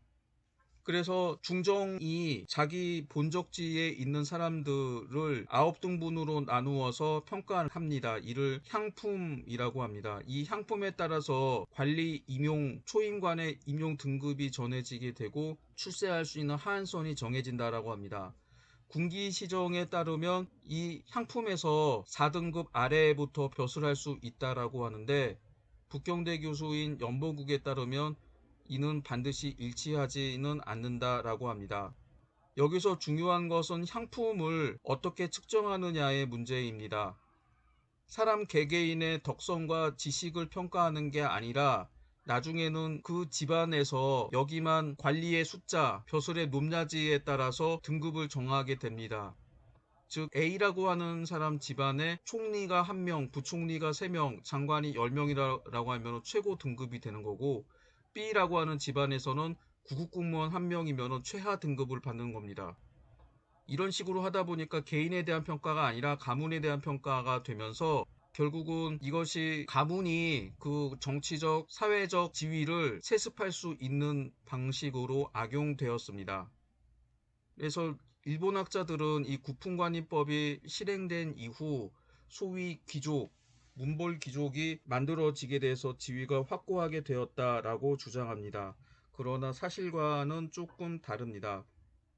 그래서 중정이 자기 본적지에 있는 사람들을 9등분으로 나누어서 평가합니다. 이를 향품이라고 합니다. 이 향품에 따라서 관리 임용, 초임관의 임용 등급이 정해지게 되고 출세할 수 있는 하한선이 정해진다라고 합니다. 군기시정에 따르면 이 향품에서 4등급 아래부터 벼슬할 수 있다라고 하는데 북경대 교수인 연보국에 따르면 이는 반드시 일치하지는 않는다라고 합니다. 여기서 중요한 것은 향품을 어떻게 측정하느냐의 문제입니다. 사람 개개인의 덕성과 지식을 평가하는 게 아니라 나중에는 그 집안에서 여기만 관리의 숫자, 벼슬의 높낮이에 따라서 등급을 정하게 됩니다. 즉 A라고 하는 사람 집안에 총리가 1명, 부총리가 3명, 장관이 10명이라고 하면 최고 등급이 되는 거고 B라고 하는 집안에서는 구급공무원 1명이면 최하 등급을 받는 겁니다. 이런 식으로 하다 보니까 개인에 대한 평가가 아니라 가문에 대한 평가가 되면서 결국은 이것이 가문이 그 정치적, 사회적 지위를 세습할 수 있는 방식으로 악용되었습니다. 그래서 일본 학자들은 이 구품관인법이 실행된 이후 소위 귀족, 문벌 귀족이 만들어지게 돼서 지위가 확고하게 되었다라고 주장합니다. 그러나 사실과는 조금 다릅니다.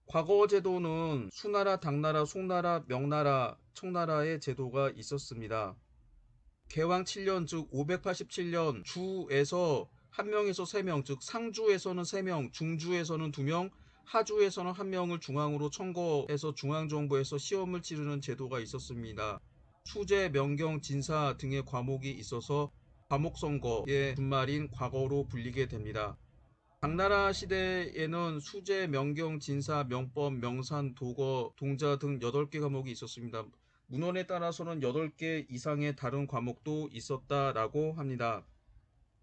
과거 제도는 수나라, 당나라, 송나라, 명나라, 청나라의 제도가 있었습니다. 개왕 7년 즉 587년 주에서 1명에서 3명, 즉 상주에서는 3명, 중주에서는 2명, 하주에서는 1명을 중앙으로 청거해서 중앙정부에서 시험을 치르는 제도가 있었습니다. 수재, 명경, 진사 등의 과목이 있어서 과목선거의 준말인 과거로 불리게 됩니다. 당나라 시대에는 수재, 명경, 진사, 명법, 명산, 도거, 동자 등 8개 과목이 있었습니다. 문헌에 따라서는 8개 이상의 다른 과목도 있었다라고 합니다.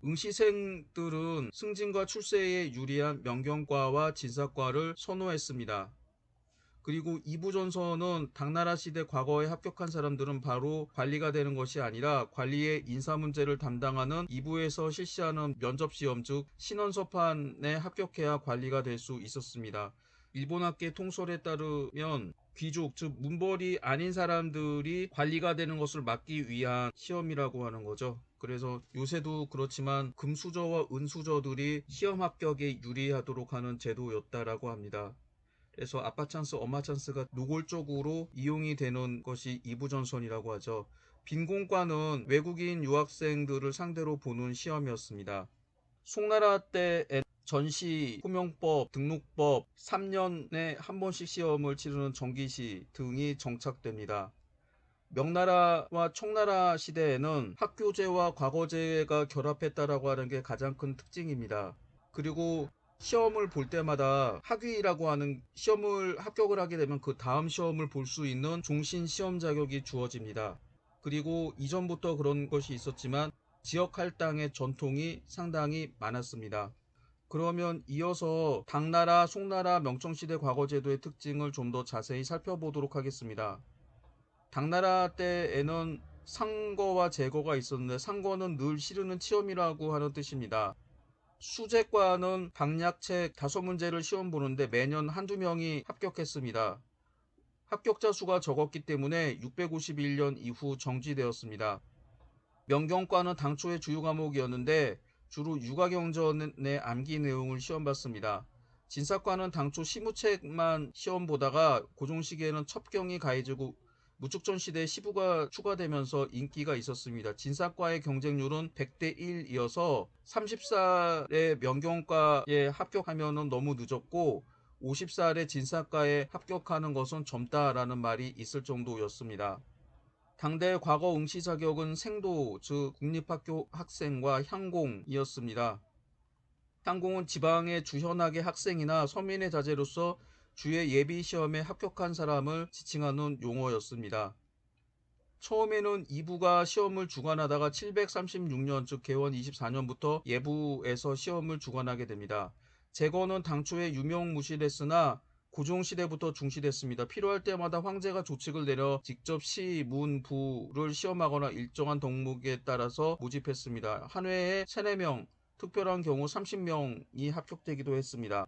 응시생들은 승진과 출세에 유리한 명경과와 진사과를 선호했습니다. 그리고 이부전서는 당나라 시대 과거에 합격한 사람들은 바로 관리가 되는 것이 아니라 관리의 인사 문제를 담당하는 이부에서 실시하는 면접시험 즉 신원서판에 합격해야 관리가 될 수 있었습니다. 일본학계 통설에 따르면 귀족 즉 문벌이 아닌 사람들이 관리가 되는 것을 막기 위한 시험이라고 하는 거죠. 그래서 요새도 그렇지만 금수저와 은수저들이 시험 합격에 유리하도록 하는 제도였다라고 합니다. 그래서 아빠 찬스, 엄마 찬스가 노골적으로 이용이 되는 것이 이부전선이라고 하죠. 빈공과는 외국인 유학생들을 상대로 보는 시험이었습니다. 송나라 때에 전시, 호명법, 등록법, 3년에 한 번씩 시험을 치르는 정기시 등이 정착됩니다. 명나라와 청나라 시대에는 학교제와 과거제가 결합했다라고 하는 게 가장 큰 특징입니다. 그리고 시험을 볼 때마다 학위라고 하는 시험을 합격을 하게 되면 그 다음 시험을 볼 수 있는 종신 시험 자격이 주어집니다. 그리고 이전부터 그런 것이 있었지만 지역 할당의 전통이 상당히 많았습니다. 그러면 이어서 당나라, 송나라, 명청시대 과거제도의 특징을 좀 더 자세히 살펴보도록 하겠습니다. 당나라 때에는 상거와 제거가 있었는데, 상거는 늘 치르는 시험이라고 하는 뜻입니다. 수재과는 방약책 5문제를 시험 보는데 매년 한두 명이 합격했습니다. 합격자 수가 적었기 때문에 651년 이후 정지되었습니다. 명경과는 당초의 주요 과목이었는데 주로 육아경전의 암기 내용을 시험 봤습니다. 진사과는 당초 시무책만 시험 보다가 고종 시기에는 첩경이 가해지고 무축전 시대에 시부가 추가되면서 인기가 있었습니다. 진사과의 경쟁률은 100대 1이어서 30살에 명경과에 합격하면 너무 늦었고 50살에 진사과에 합격하는 것은 젊다라는 말이 있을 정도였습니다. 당대 과거 응시 자격은 생도, 즉 국립학교 학생과 향공이었습니다. 향공은 지방의 주현학의 학생이나 서민의 자제로서 주의 예비 시험에 합격한 사람을 지칭하는 용어였습니다. 처음에는 이부가 시험을 주관하다가 736년, 즉 개원 24년부터 예부에서 시험을 주관하게 됩니다. 제거는 당초에 유명무실했으나 고종시대부터 중시됐습니다. 필요할 때마다 황제가 조칙을 내려 직접 시, 문, 부를 시험하거나 일정한 덕목에 따라서 모집했습니다. 한 회에 3, 4명, 특별한 경우 30명이 합격되기도 했습니다.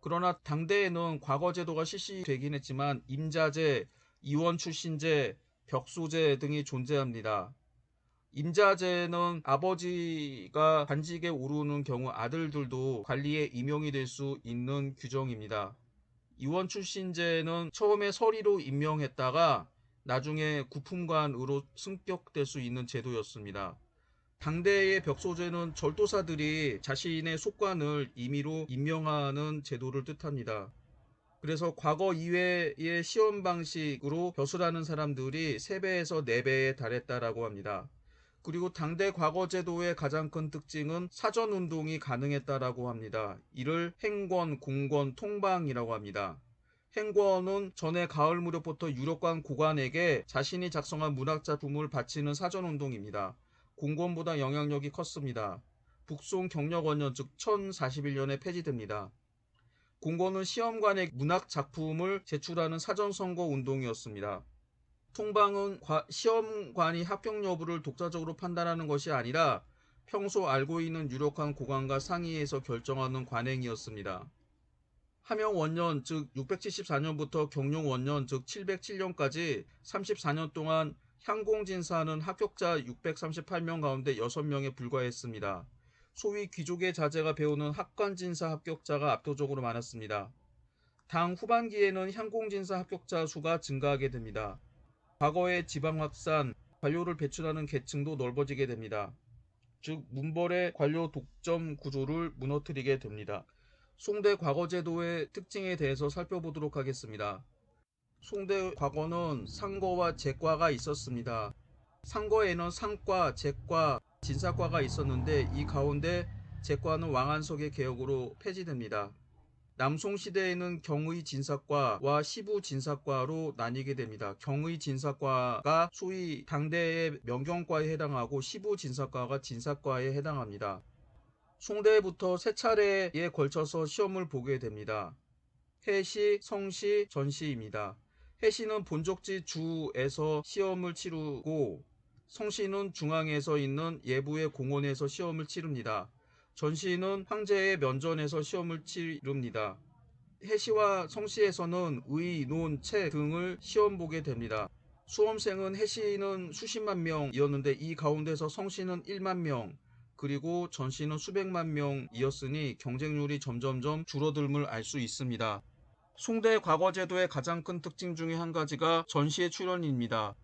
그러나 당대에는 과거제도가 실시되긴 했지만 임자제, 이원 출신제, 벽소제 등이 존재합니다. 임자제는 아버지가 관직에 오르는 경우 아들들도 관리에 임용이 될 수 있는 규정입니다. 이원 출신제는 처음에 서리로 임명했다가 나중에 구품관으로 승격될 수 있는 제도였습니다. 당대의 벽소제는 절도사들이 자신의 속관을 임의로 임명하는 제도를 뜻합니다. 그래서 과거 이외의 시험 방식으로 벼슬하는 사람들이 3배에서 4배에 달했다라고 합니다. 그리고 당대 과거 제도의 가장 큰 특징은 사전 운동이 가능했다라고 합니다. 이를 행권, 공권, 통방이라고 합니다. 행권은 전에 가을 무렵부터 유력관 고관에게 자신이 작성한 문학작품을 바치는 사전 운동입니다. 공권보다 영향력이 컸습니다. 북송 경력원년, 즉 1041년에 폐지됩니다. 공권은 시험관에 문학 작품을 제출하는 사전선거 운동이었습니다. 통방은 시험관이 합격 여부를 독자적으로 판단하는 것이 아니라 평소 알고 있는 유력한 고관과 상의해서 결정하는 관행이었습니다. 함영원년, 즉 674년부터 경룡원년, 즉 707년까지 34년 동안 향공진사는 합격자 638명 가운데 6명에 불과했습니다. 소위 귀족의 자제가 배우는 학관진사 합격자가 압도적으로 많았습니다. 당 후반기에는 향공진사 합격자 수가 증가하게 됩니다. 과거의 지방확산, 관료를 배출하는 계층도 넓어지게 됩니다. 즉 문벌의 관료 독점 구조를 무너뜨리게 됩니다. 송대 과거제도의 특징에 대해서 살펴보도록 하겠습니다. 송대 과거는 상거와 제과가 있었습니다. 상거에는 상과, 제과, 진사과가 있었는데 이 가운데 제과는 왕안석의 개혁으로 폐지됩니다. 남송시대에는 경의 진사과와 시부 진사과로 나뉘게 됩니다. 경의 진사과가 소위 당대의 명경과에 해당하고 시부 진사과가 진사과에 해당합니다. 송대부터 3차례에 걸쳐서 시험을 보게 됩니다. 해시, 성시, 전시입니다. 해시는 본적지 주에서 시험을 치르고 성시는 중앙에서 있는 예부의 공원에서 시험을 치릅니다. 전시는 황제의 면전에서 시험을 치릅니다. 해시와 성시에서는 의, 논, 책 등을 시험 보게 됩니다. 수험생은 해시는 수십만 명이었는데 이 가운데서 성시는 1만 명, 그리고 전시는 수백만 명이었으니 경쟁률이 점점점 줄어들음을 알 수 있습니다. 송대 과거제도의 가장 큰 특징 중에 한 가지가 전시의 출현입니다.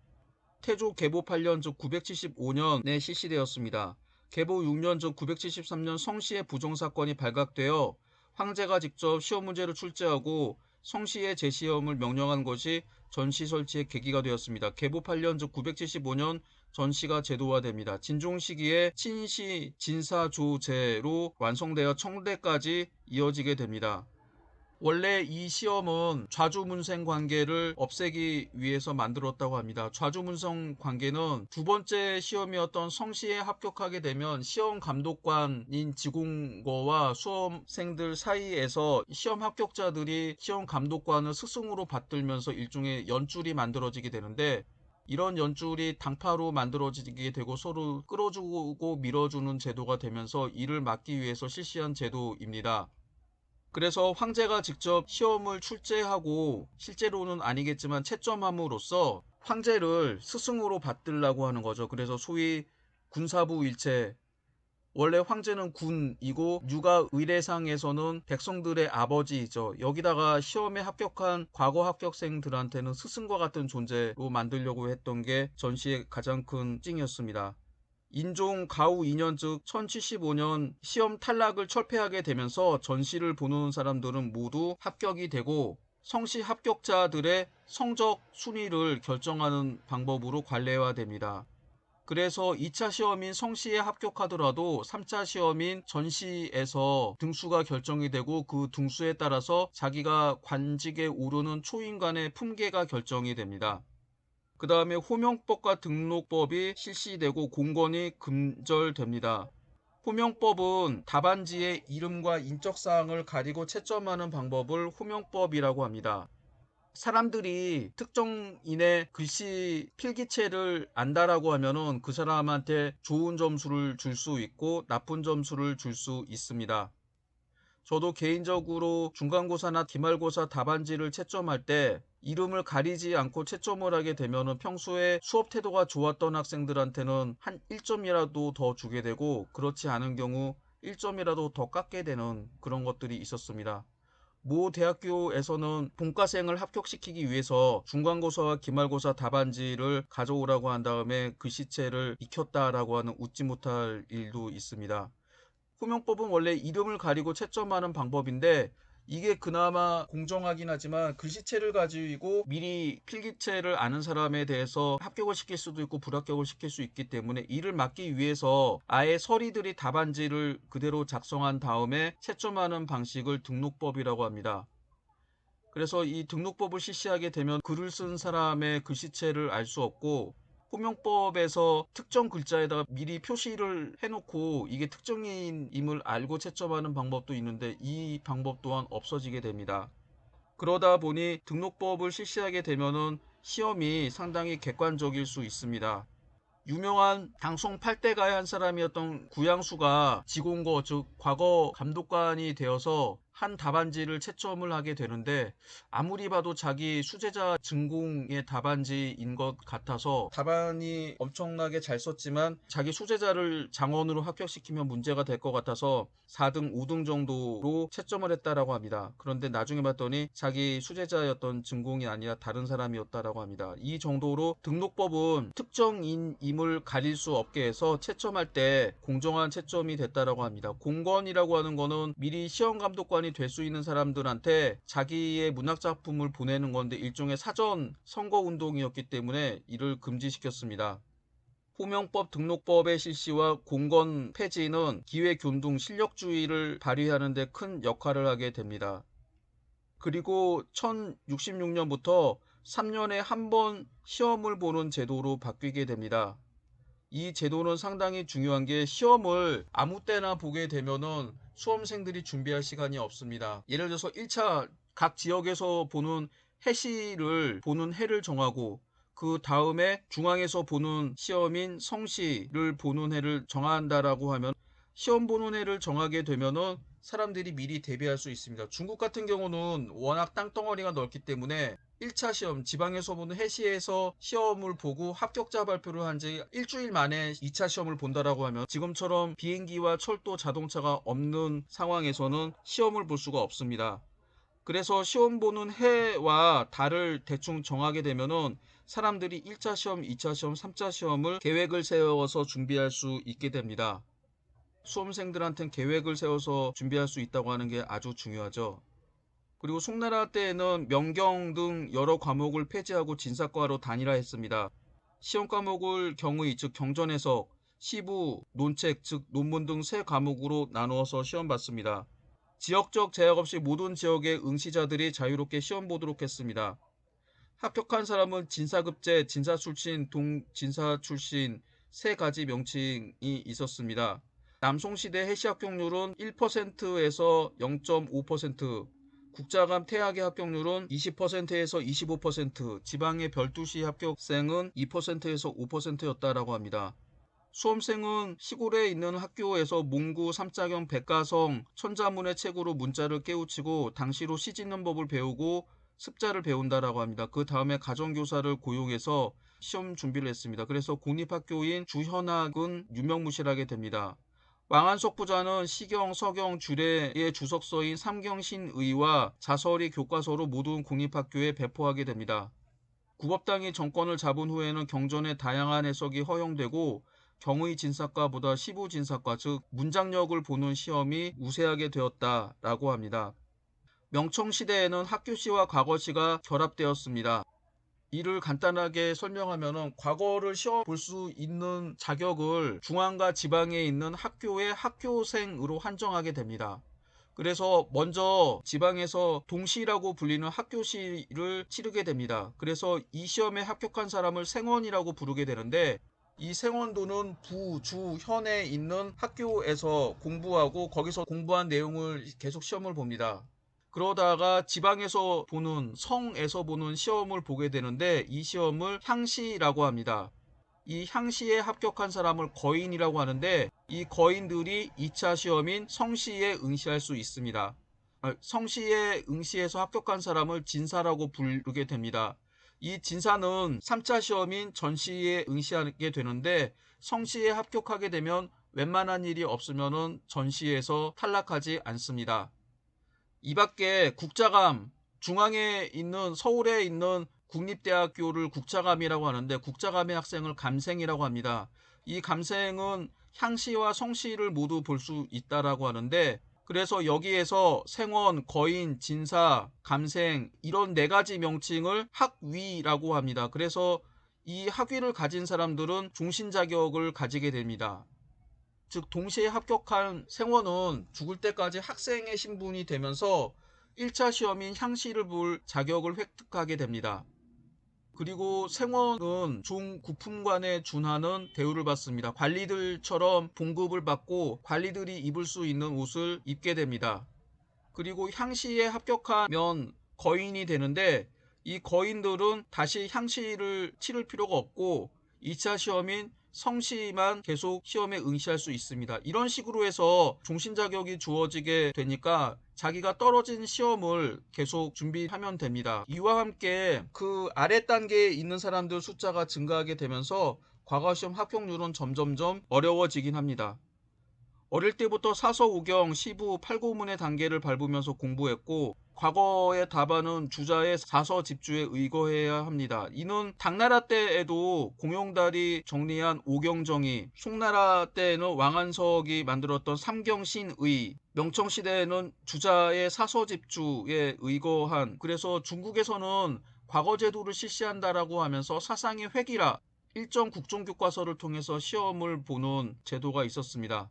태조 개보 8년 즉 975년에 실시되었습니다. 개보 6년 즉 973년 성시의 부정사건이 발각되어 황제가 직접 시험 문제를 출제하고 성시의 재시험을 명령한 것이 전시 설치의 계기가 되었습니다. 개보 8년 즉 975년 전시가 제도화됩니다. 진종 시기에 친시 진사조제로 완성되어 청대까지 이어지게 됩니다. 원래 이 시험은 좌주문생 관계를 없애기 위해서 만들었다고 합니다. 좌주문생 관계는 두 번째 시험이었던 성시에 합격하게 되면 시험 감독관인 지공거와 수험생들 사이에서 시험 합격자들이 시험 감독관을 스승으로 받들면서 일종의 연줄이 만들어지게 되는데, 이런 연줄이 당파로 만들어지게 되고 서로 끌어주고 밀어주는 제도가 되면서 이를 막기 위해서 실시한 제도입니다. 그래서 황제가 직접 시험을 출제하고, 실제로는 아니겠지만 채점함으로써 황제를 스승으로 받들라고 하는 거죠. 그래서 소위 군사부 일체, 원래 황제는 군이고 육아 의례상에서는 백성들의 아버지이죠. 여기다가 시험에 합격한 과거 합격생들한테는 스승과 같은 존재로 만들려고 했던 게 전시의 가장 큰 찡이었습니다. 인종 가우 2년 즉 1075년 시험 탈락을 철폐하게 되면서 전시를 보는 사람들은 모두 합격이 되고, 성시 합격자들의 성적 순위를 결정하는 방법으로 관례화됩니다. 그래서 2차 시험인 성시에 합격하더라도 3차 시험인 전시에서 등수가 결정이 되고, 그 등수에 따라서 자기가 관직에 오르는 초인간의 품계가 결정이 됩니다. 그 다음에 호명법과 등록법이 실시되고 공건이 금절됩니다. 호명법은 답안지의 이름과 인적사항을 가리고 채점하는 방법을 호명법이라고 합니다. 사람들이 특정인의 글씨 필기체를 안다라고 하면은 그 사람한테 좋은 점수를 줄 수 있고 나쁜 점수를 줄 수 있습니다. 저도 개인적으로 중간고사나 기말고사 답안지를 채점할 때 이름을 가리지 않고 채점을 하게 되면 평소에 수업 태도가 좋았던 학생들한테는 한 1점이라도 더 주게 되고, 그렇지 않은 경우 1점이라도 더 깎게 되는 그런 것들이 있었습니다. 모 대학교에서는 본과생을 합격시키기 위해서 중간고사와 기말고사 답안지를 가져오라고 한 다음에 글씨체를 익혔다라고 하는 웃지 못할 일도 있습니다. 호명법은 원래 이름을 가리고 채점하는 방법인데, 이게 그나마 공정하긴 하지만 글씨체를 가지고 미리 필기체를 아는 사람에 대해서 합격을 시킬 수도 있고 불합격을 시킬 수 있기 때문에, 이를 막기 위해서 아예 서리들이 답안지를 그대로 작성한 다음에 채점하는 방식을 등록법이라고 합니다. 그래서 이 등록법을 실시하게 되면 글을 쓴 사람의 글씨체를 알 수 없고, 호명법에서 특정 글자에다가 미리 표시를 해놓고 이게 특정인임을 알고 채점하는 방법도 있는데, 이 방법 또한 없어지게 됩니다. 그러다 보니 등록법을 실시하게 되면은 시험이 상당히 객관적일 수 있습니다. 유명한 당송 8대가의 한 사람이었던 구양수가 지공거 즉 과거 감독관이 되어서 한 답안지를 채점을 하게 되는데, 아무리 봐도 자기 수제자 전공의 답안지인 것 같아서 답안이 엄청나게 잘 썼지만 자기 수제자를 장원으로 합격시키면 문제가 될 것 같아서 4등, 5등 정도로 채점을 했다라고 합니다. 그런데 나중에 봤더니 자기 수제자였던 전공이 아니라 다른 사람이었다라고 합니다. 이 정도로 등록법은 특정인임을 가릴 수 없게 해서 채점할 때 공정한 채점이 됐다라고 합니다. 공건이라고 하는 거는 미리 시험 감독관이 될 수 있는 사람들한테 자기의 문학작품을 보내는 건데, 일종의 사전 선거운동이었기 때문에 이를 금지시켰습니다. 호명법 등록법의 실시와 공건 폐지는 기회균등 실력주의를 발휘하는 데 큰 역할을 하게 됩니다. 그리고 1066년부터 3년에 한 번 시험을 보는 제도로 바뀌게 됩니다. 이 제도는 상당히 중요한 게, 시험을 아무 때나 보게 되면은 수험생들이 준비할 시간이 없습니다. 예를 들어서 1차 각 지역에서 보는 해시를 보는 해를 정하고, 그 다음에 중앙에서 보는 시험인 성시를 보는 해를 정한다라고 하면, 시험 보는 해를 정하게 되면은 사람들이 미리 대비할 수 있습니다. 중국 같은 경우는 워낙 땅덩어리가 넓기 때문에 1차 시험, 지방에서 보는 해시에서 시험을 보고 합격자 발표를 한 지 일주일 만에 2차 시험을 본다라고 하면, 지금처럼 비행기와 철도, 자동차가 없는 상황에서는 시험을 볼 수가 없습니다. 그래서 시험 보는 해와 달을 대충 정하게 되면은 사람들이 1차 시험, 2차 시험, 3차 시험을 계획을 세워서 준비할 수 있게 됩니다. 수험생들한테는 계획을 세워서 준비할 수 있다고 하는 게 아주 중요하죠. 그리고 송나라 때에는 명경 등 여러 과목을 폐지하고 진사과로 단일화했습니다. 시험 과목을 경의 즉 경전해석, 시부, 논책 즉 논문 등 세 과목으로 나누어서 시험 봤습니다. 지역적 제약 없이 모든 지역의 응시자들이 자유롭게 시험 보도록 했습니다. 합격한 사람은 진사급제, 진사출신, 동진사출신 세 가지 명칭이 있었습니다. 남송시대 해시 합격률은 1%에서 0.5%, 국자감 태학의 합격률은 20%에서 25%, 지방의 별도시 합격생은 2%에서 5%였다라고 합니다. 수험생은 시골에 있는 학교에서 몽구, 삼자경, 백가성, 천자문의 책으로 문자를 깨우치고 당시로 시짓는 법을 배우고 습자를 배운다라고 합니다. 그 다음에 가정교사를 고용해서 시험 준비를 했습니다. 그래서 공립학교인 주현학은 유명무실하게 됩니다. 왕한석 부자는 시경, 서경, 주례의 주석서인 삼경신의와 자설이 교과서로 모든 공립학교에 배포하게 됩니다. 국업당이 정권을 잡은 후에는 경전의 다양한 해석이 허용되고 경의 진사과보다 시부 진사과 즉 문장력을 보는 시험이 우세하게 되었다라고 합니다. 명청시대에는 학교시와 과거시가 결합되었습니다. 이를 간단하게 설명하면 과거를 시험 볼 수 있는 자격을 중앙과 지방에 있는 학교의 학교생으로 한정하게 됩니다. 그래서 먼저 지방에서 동시라고 불리는 학교시를 치르게 됩니다. 그래서 이 시험에 합격한 사람을 생원이라고 부르게 되는데 이 생원도는 부, 주, 현에 있는 학교에서 공부하고 거기서 공부한 내용을 계속 시험을 봅니다. 그러다가 지방에서 보는 성에서 보는 시험을 보게 되는데 이 시험을 향시라고 합니다. 이 향시에 합격한 사람을 거인이라고 하는데 이 거인들이 2차 시험인 성시에 응시할 수 있습니다. 성시에 응시해서 합격한 사람을 진사라고 부르게 됩니다. 이 진사는 3차 시험인 전시에 응시하게 되는데 성시에 합격하게 되면 웬만한 일이 없으면 전시에서 탈락하지 않습니다. 이 밖에 국자감, 중앙에 있는 서울에 있는 국립대학교를 국자감이라고 하는데 국자감의 학생을 감생이라고 합니다. 이 감생은 향시와 성시를 모두 볼 수 있다라고 하는데 그래서 여기에서 생원, 거인, 진사, 감생 이런 네 가지 명칭을 학위라고 합니다. 그래서 이 학위를 가진 사람들은 종신 자격을 가지게 됩니다. 즉 동시에 합격한 생원은 죽을 때까지 학생의 신분이 되면서 1차 시험인 향시를 볼 자격을 획득하게 됩니다. 그리고 생원은 종구품관에 준하는 대우를 받습니다. 관리들처럼 봉급을 받고 관리들이 입을 수 있는 옷을 입게 됩니다. 그리고 향시에 합격하면 거인이 되는데 이 거인들은 다시 향시를 치를 필요가 없고 2차 시험인 성시만 계속 시험에 응시할 수 있습니다. 이런 식으로 해서 종신 자격이 주어지게 되니까 자기가 떨어진 시험을 계속 준비하면 됩니다. 이와 함께 그 아래 단계에 있는 사람들 숫자가 증가하게 되면서 과거시험 합격률은 점점점 어려워지긴 합니다. 어릴 때부터 사서 오경, 시부, 팔고문의 단계를 밟으면서 공부했고 과거의 답안은 주자의 사서 집주에 의거해야 합니다. 이는 당나라 때에도 공용달이 정리한 오경정의, 송나라 때에는 왕한석이 만들었던 삼경신의, 명청시대에는 주자의 사서 집주에 의거한 그래서 중국에서는 과거 제도를 실시한다라고 하면서 사상의 회귀라 일정 국정교과서를 통해서 시험을 보는 제도가 있었습니다.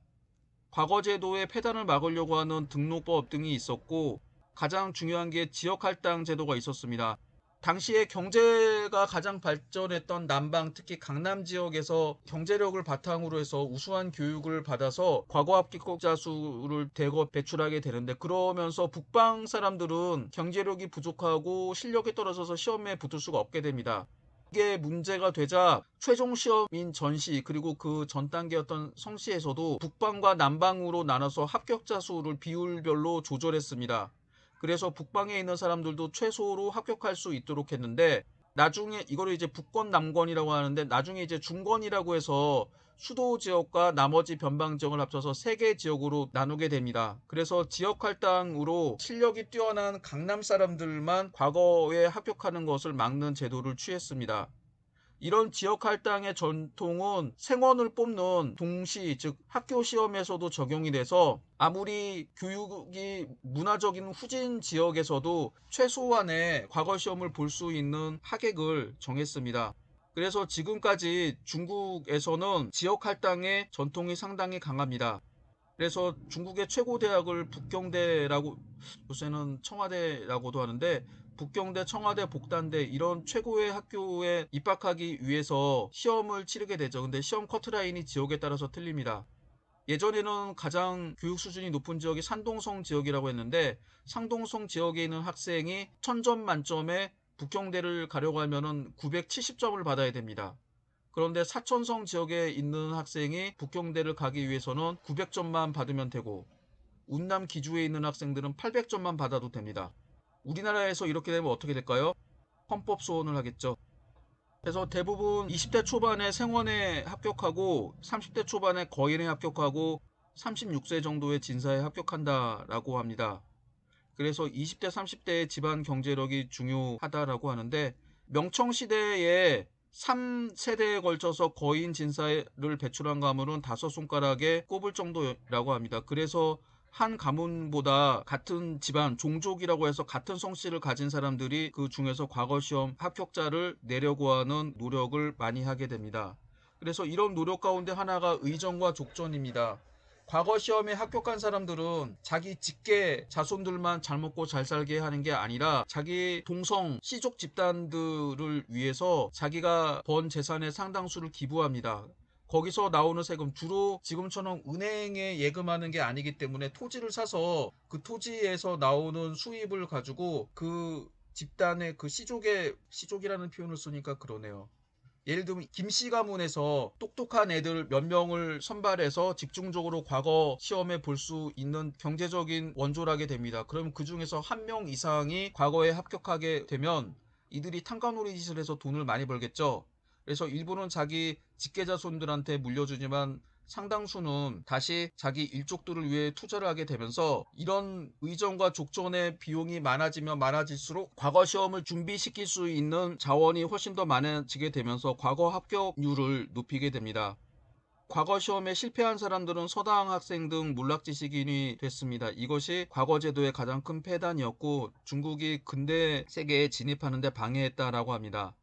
과거 제도의 폐단을 막으려고 하는 등록법 등이 있었고 가장 중요한 게 지역할당 제도가 있었습니다. 당시에 경제가 가장 발전했던 남방 특히 강남 지역에서 경제력을 바탕으로 해서 우수한 교육을 받아서 과거 합격자 수를 대거 배출하게 되는데 그러면서 북방 사람들은 경제력이 부족하고 실력이 떨어져서 시험에 붙을 수가 없게 됩니다. 이게 문제가 되자 최종 시험인 전시 그리고 그 전 단계였던 성시에서도 북방과 남방으로 나눠서 합격자 수를 비율별로 조절했습니다. 그래서 북방에 있는 사람들도 최소로 합격할 수 있도록 했는데 나중에 이거를 이제 북권 남권이라고 하는데 나중에 이제 중권이라고 해서 수도 지역과 나머지 변방 지역을 합쳐서 3개 지역으로 나누게 됩니다. 그래서 지역 할당으로 실력이 뛰어난 강남 사람들만 과거에 합격하는 것을 막는 제도를 취했습니다. 이런 지역 할당의 전통은 생원을 뽑는 동시, 즉 학교 시험에서도 적용이 돼서 아무리 교육이 문화적인 후진 지역에서도 최소한의 과거 시험을 볼 수 있는 하객을 정했습니다. 그래서 지금까지 중국에서는 지역 할당의 전통이 상당히 강합니다. 그래서 중국의 최고 대학을 북경대라고, 요새는 청와대라고도 하는데, 북경대, 청와대, 복단대 이런 최고의 학교에 입학하기 위해서 시험을 치르게 되죠. 근데 시험 커트라인이 지역에 따라서 틀립니다. 예전에는 가장 교육 수준이 높은 지역이 산동성 지역이라고 했는데, 상동성 지역에 있는 학생이 1000점 만점에 북경대를 가려고 하면은 970점을 받아야 됩니다. 그런데 사천성 지역에 있는 학생이 북경대를 가기 위해서는 900점만 받으면 되고, 운남 기주에 있는 학생들은 800점만 받아도 됩니다. 우리나라에서 이렇게 되면 어떻게 될까요? 헌법 소원을 하겠죠. 그래서 대부분 20대 초반에 생원에 합격하고 30대 초반에 거인에 합격하고 36세 정도의 진사에 합격한다라고 합니다. 그래서 20대 30대의 집안 경제력이 중요하다라고 하는데, 명청시대에 3세대에 걸쳐서 거인 진사를 배출한 가문은 5손가락에 꼽을 정도라고 합니다. 그래서 한 가문보다 같은 집안, 종족이라고 해서 같은 성씨를 가진 사람들이 그 중에서 과거 시험 합격자를 내려고 하는 노력을 많이 하게 됩니다. 그래서 이런 노력 가운데 하나가 의정과 족전입니다. 과거 시험에 합격한 사람들은 자기 직계 자손들만 잘 먹고 잘 살게 하는 게 아니라 자기 동성 씨족 집단들을 위해서 자기가 번 재산의 상당수를 기부합니다. 거기서 나오는 세금, 주로 지금처럼 은행에 예금하는 게 아니기 때문에 토지를 사서 그 토지에서 나오는 수입을 가지고 그 집단의 그 씨족이라는 표현을 쓰니까 그러네요. 예를 들면 김씨 가문에서 똑똑한 애들 몇 명을 선발해서 집중적으로 과거 시험에 볼 수 있는 경제적인 원조라게 됩니다. 그럼 그 중에서 한 명 이상이 과거에 합격하게 되면 이들이 탕감놀이 짓을 해서 돈을 많이 벌겠죠. 그래서 일부는 자기 직계자손들한테 물려주지만 상당수는 다시 자기 일족들을 위해 투자를 하게 되면서, 이런 의정과 족전의 비용이 많아지면 많아질수록 과거 시험을 준비시킬 수 있는 자원이 훨씬 더 많아지게 되면서 과거 합격률을 높이게 됩니다. 과거 시험에 실패한 사람들은 서당 학생 등 문락지식인이 됐습니다. 이것이 과거 제도의 가장 큰 폐단이었고 중국이 근대 세계에 진입하는 데 방해했다라고 합니다.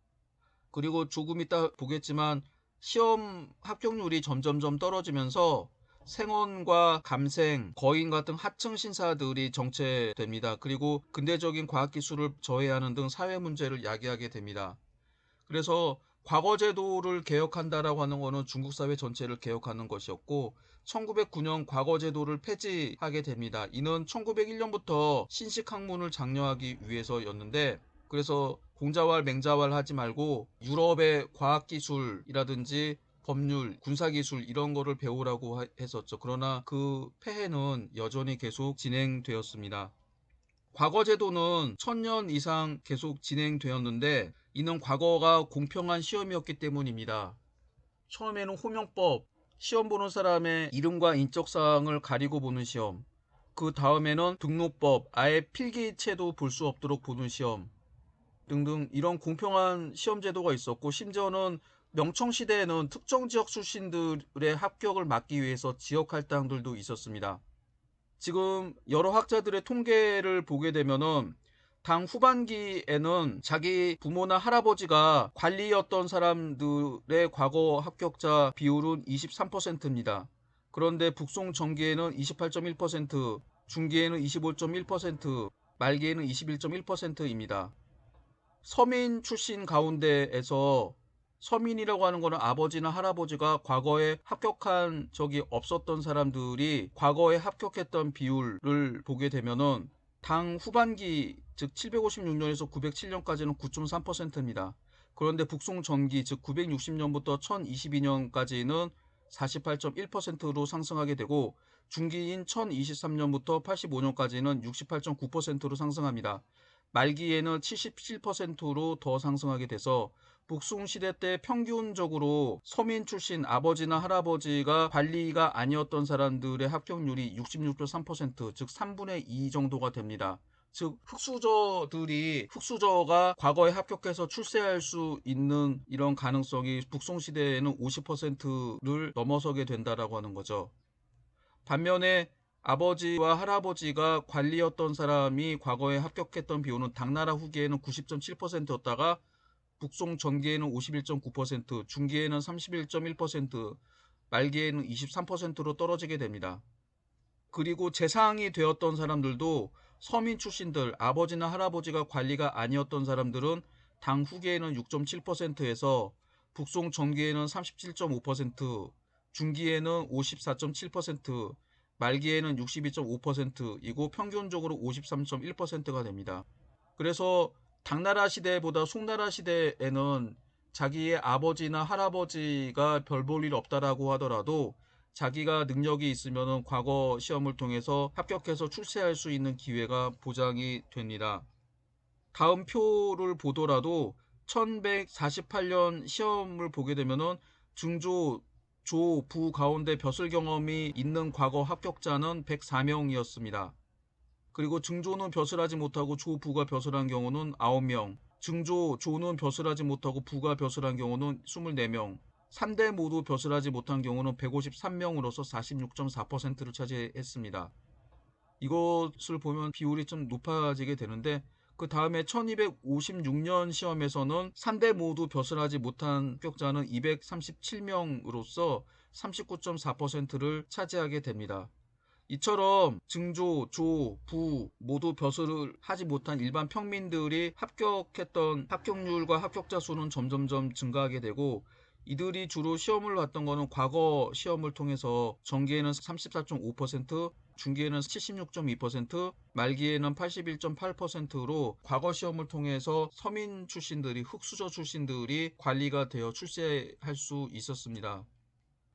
그리고 조금 이따 보겠지만 시험 합격률이 점점점 떨어지면서 생원과 감생, 거인 같은 하층 신사들이 정체됩니다. 그리고 근대적인 과학기술을 저해하는 등 사회 문제를 야기하게 됩니다. 그래서 과거 제도를 개혁한다라고 하는 것은 중국 사회 전체를 개혁하는 것이었고, 1909년 과거 제도를 폐지하게 됩니다. 이는 1901년부터 신식 학문을 장려하기 위해서였는데, 그래서 공자왈 맹자왈 하지 말고 유럽의 과학기술이라든지 법률, 군사기술 이런 거를 배우라고 했었죠. 그러나 그 폐해는 여전히 계속 진행되었습니다. 과거 제도는 1000년 이상 계속 진행되었는데 이는 과거가 공평한 시험이었기 때문입니다. 처음에는 호명법, 시험 보는 사람의 이름과 인적사항을 가리고 보는 시험, 그 다음에는 등록법, 아예 필기체도 볼 수 없도록 보는 시험 등등, 이런 공평한 시험 제도가 있었고, 심지어는 명청시대에는 특정 지역 출신들의 합격을 막기 위해서 지역 할당들도 있었습니다. 지금 여러 학자들의 통계를 보게 되면은 당 후반기에는 자기 부모나 할아버지가 관리였던 사람들의 과거 합격자 비율은 23%입니다. 그런데 북송 전기에는 28.1%, 중기에는 25.1%, 말기에는 21.1%입니다. 서민 출신 가운데에서, 서민이라고 하는 거는 아버지나 할아버지가 과거에 합격한 적이 없었던 사람들이 과거에 합격했던 비율을 보게 되면은 당 후반기, 즉 756년에서 907년까지는 9.3%입니다. 그런데 북송 전기, 즉 960년부터 1022년까지는 48.1%로 상승하게 되고, 중기인 1023년부터 85년까지는 68.9%로 상승합니다. 말기에는 77%로 더 상승하게 돼서 북송 시대 때 평균적으로 서민 출신 아버지나 할아버지가 관리가 아니었던 사람들의 합격률이 66.3%, 즉 3분의 2 정도가 됩니다. 즉 흑수저가 과거에 합격해서 출세할 수 있는 이런 가능성이 북송시대에는 50%를 넘어서게 된다라고 하는 거죠. 반면에 아버지와 할아버지가 관리였던 사람이 과거에 합격했던 비율은 당나라 후기에는 90.7%였다가 북송 전기에는 51.9%, 중기에는 31.1%, 말기에는 23%로 떨어지게 됩니다. 그리고 재상이 되었던 사람들도 서민 출신들, 아버지나 할아버지가 관리가 아니었던 사람들은 당 후기에는 6.7%에서 북송 전기에는 37.5%, 중기에는 54.7%, 말기에는 62.5%이고 평균적으로 53.1%가 됩니다. 그래서 당나라 시대보다 송나라 시대에는 자기의 아버지나 할아버지가 별 볼 일 없다라고 하더라도 자기가 능력이 있으면 과거 시험을 통해서 합격해서 출세할 수 있는 기회가 보장이 됩니다. 다음 표를 보더라도 1148년 시험을 보게 되면은 증조, 조, 부 가운데 벼슬 경험이 있는 과거 합격자는 104명이었습니다. 그리고 증조는 벼슬하지 못하고 조, 부가 벼슬한 경우는 9명, 증조, 조는 벼슬하지 못하고 부가 벼슬한 경우는 24명, 3대 모두 벼슬하지 못한 경우는 153명으로서 46.4%를 차지했습니다. 이것을 보면 비율이 좀 높아지게 되는데 그 다음에 1256년 시험에서는 3대 모두 벼슬하지 못한 합격자는 237명으로서 39.4%를 차지하게 됩니다. 이처럼 증조, 조, 부 모두 벼슬을 하지 못한 일반 평민들이 합격했던 합격률과 합격자 수는 점점점 증가하게 되고 이들이 주로 시험을 봤던 거는 과거 시험을 통해서 전기에는 34.5%, 중기에는 76.2%, 말기에는 81.8%로 과거 시험을 통해서 서민 출신들이 흑수저 출신들이 관리가 되어 출세할 수 있었습니다.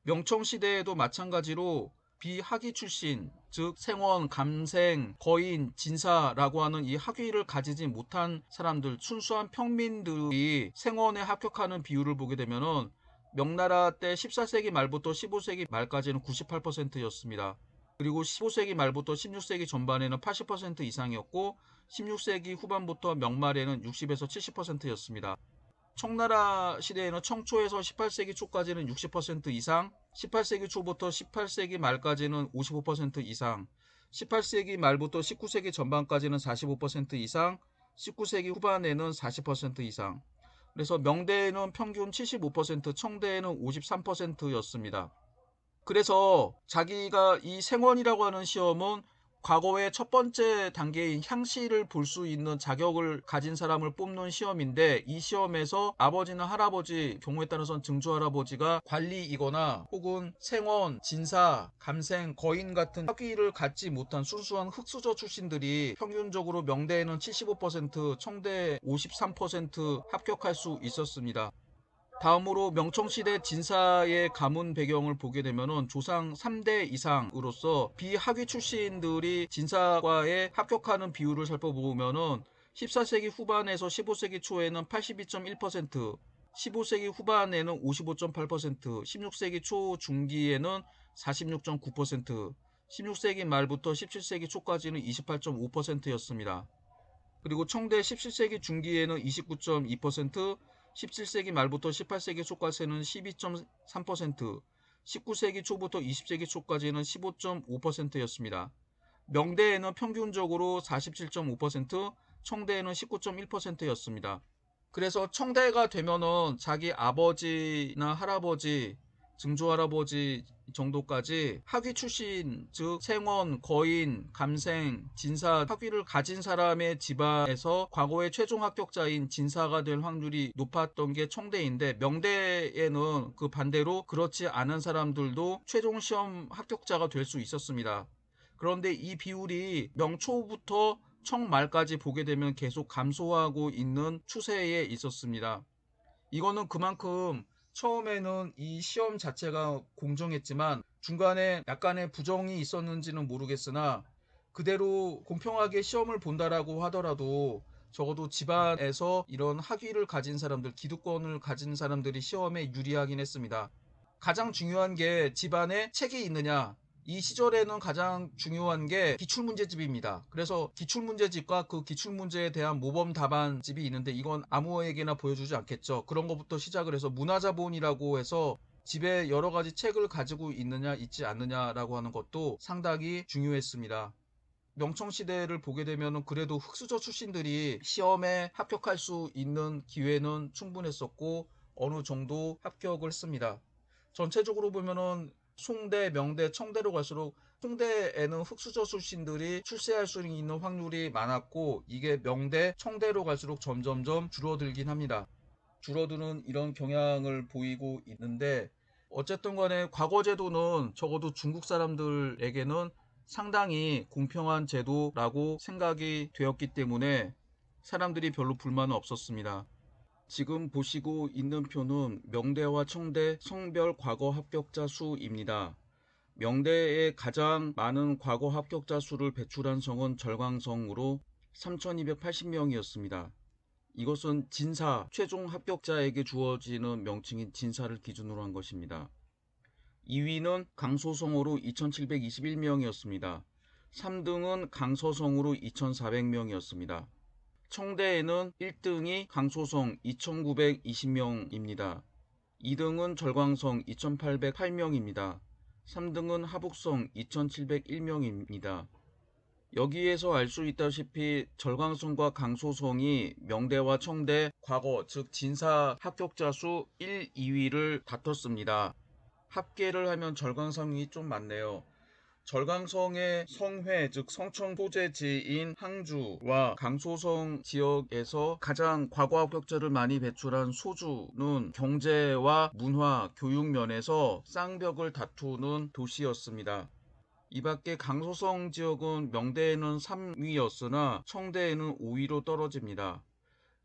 명청시대에도 마찬가지로 비학위 출신, 즉 생원, 감생, 거인, 진사라고 하는 이 학위를 가지지 못한 사람들, 순수한 평민들이 생원에 합격하는 비율을 보게 되면은 명나라 때 14세기 말부터 15세기 말까지는 98%였습니다. 그리고 15세기 말부터 16세기 전반에는 80% 이상이었고 16세기 후반부터 명말에는 60에서 70%였습니다. 청나라 시대에는 청초에서 18세기 초까지는 60% 이상, 18세기 초부터 18세기 말까지는 55% 이상, 18세기 말부터 19세기 전반까지는 45% 이상, 19세기 후반에는 40% 이상. 그래서 명대에는 평균 75%, 청대에는 53%였습니다. 그래서 자기가 이 생원이라고 하는 시험은 과거의 첫 번째 단계인 향시를 볼 수 있는 자격을 가진 사람을 뽑는 시험인데 이 시험에서 아버지나 할아버지, 경우에 따라서는 증조할아버지가 관리이거나 혹은 생원, 진사, 감생, 거인 같은 학위를 갖지 못한 순수한 흑수저 출신들이 평균적으로 명대에는 75%, 청대에 53% 합격할 수 있었습니다. 다음으로 명청시대 진사의 가문 배경을 보게 되면은 조상 3대 이상으로서 비학위 출신들이 진사과에 합격하는 비율을 살펴보면은 14세기 후반에서 15세기 초에는 82.1%, 15세기 후반에는 55.8%, 16세기 초 중기에는 46.9%, 16세기 말부터 17세기 초까지는 28.5%였습니다. 그리고 청대 17세기 중기에는 29.2%, 17세기 말부터 18세기 초까지는 12.3%, 19세기 초부터 20세기 초까지는 15.5%였습니다. 명대에는 평균적으로 47.5%, 청대에는 19.1%였습니다. 그래서 청대가 되면은 자기 아버지나 할아버지, 증조할아버지 정도까지 학위 출신, 즉 생원, 거인, 감생, 진사 학위를 가진 사람의 집안에서 과거의 최종 합격자인 진사가 될 확률이 높았던 게 청대인데 명대에는 그 반대로 그렇지 않은 사람들도 최종 시험 합격자가 될 수 있었습니다. 그런데 이 비율이 명초부터 청말까지 보게 되면 계속 감소하고 있는 추세에 있었습니다. 이거는 그만큼 처음에는 이 시험 자체가 공정했지만 중간에 약간의 부정이 있었는지는 모르겠으나 그대로 공평하게 시험을 본다라고 하더라도 적어도 집안에서 이런 학위를 가진 사람들, 기득권을 가진 사람들이 시험에 유리하긴 했습니다. 가장 중요한 게 집안에 책이 있느냐, 이 시절에는 가장 중요한 게 기출문제집입니다. 그래서 기출문제집과 그 기출문제에 대한 모범 답안집이 있는데 이건 아무에게나 보여주지 않겠죠. 그런 것부터 시작을 해서 문화자본이라고 해서 집에 여러 가지 책을 가지고 있느냐 있지 않느냐라고 하는 것도 상당히 중요했습니다. 명청시대를 보게 되면 그래도 흑수저 출신들이 시험에 합격할 수 있는 기회는 충분했었고 어느 정도 합격을 했습니다. 전체적으로 보면은 송대, 명대, 청대로 갈수록 송대에는 흑수저 출신들이 출세할 수 있는 확률이 많았고 이게 명대, 청대로 갈수록 점점점 줄어들긴 합니다. 줄어드는 이런 경향을 보이고 있는데 어쨌든 간에 과거 제도는 적어도 중국 사람들에게는 상당히 공평한 제도라고 생각이 되었기 때문에 사람들이 별로 불만은 없었습니다. 지금 보시고 있는 표는 명대와 청대 성별 과거 합격자 수입니다. 명대에 가장 많은 과거 합격자 수를 배출한 성은 절광성으로 3,280명이었습니다. 이것은 진사, 최종 합격자에게 주어지는 명칭인 진사를 기준으로 한 것입니다. 2위는 강소성으로 2,721명이었습니다. 3등은 강서성으로 2,400명이었습니다. 청대에는 1등이 강소성 2,920명입니다. 2등은 절광성 2,808명입니다. 3등은 하북성 2,701명입니다. 여기에서 알 수 있다시피 절광성과 강소성이 명대와 청대 과거 즉 진사 합격자 수 1, 2위를 다퉜습니다. 합계를 하면 절광성이 좀 많네요. 절광성의 성회 즉 성청 소재지인 항주와 강소성 지역에서 가장 과거 합격자를 많이 배출한 소주는 경제와 문화, 교육 면에서 쌍벽을 다투는 도시였습니다. 이 밖에 강소성 지역은 명대에는 3위였으나 청대에는 5위로 떨어집니다.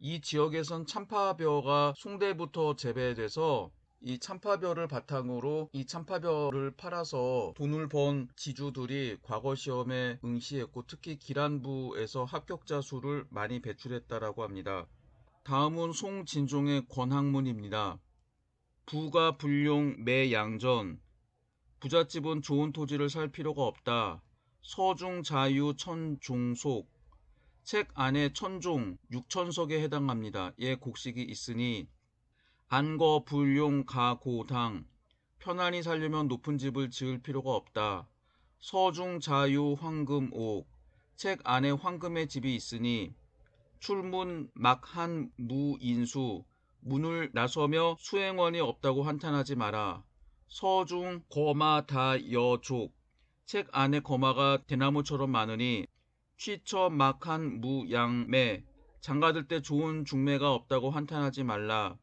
이 지역에선 참파벼가 송대부터 재배돼서 이 참파벼를 바탕으로 이 참파벼를 팔아서 돈을 번 지주들이 과거 시험에 응시했고 특히 기란부에서 합격자 수를 많이 배출했다라고 합니다. 다음은 송진종의 권학문입니다. 부가 불용 매양전 부잣집은 좋은 토지를 살 필요가 없다. 서중 자유 천종속 책 안에 천종 6천석에 해당합니다. 예 곡식이 있으니 안거 불용 가고당 편안히 살려면 높은 집을 지을 필요가 없다. 서중 자유 황금옥 책 안에 황금의 집이 있으니 출문 막한 무인수 문을 나서며 수행원이 없다고 한탄하지 마라. 서중 거마 다여족 책 안에 거마가 대나무처럼 많으니 취처 막한 무양매 장가들 때 좋은 중매가 없다고 한탄하지 말라.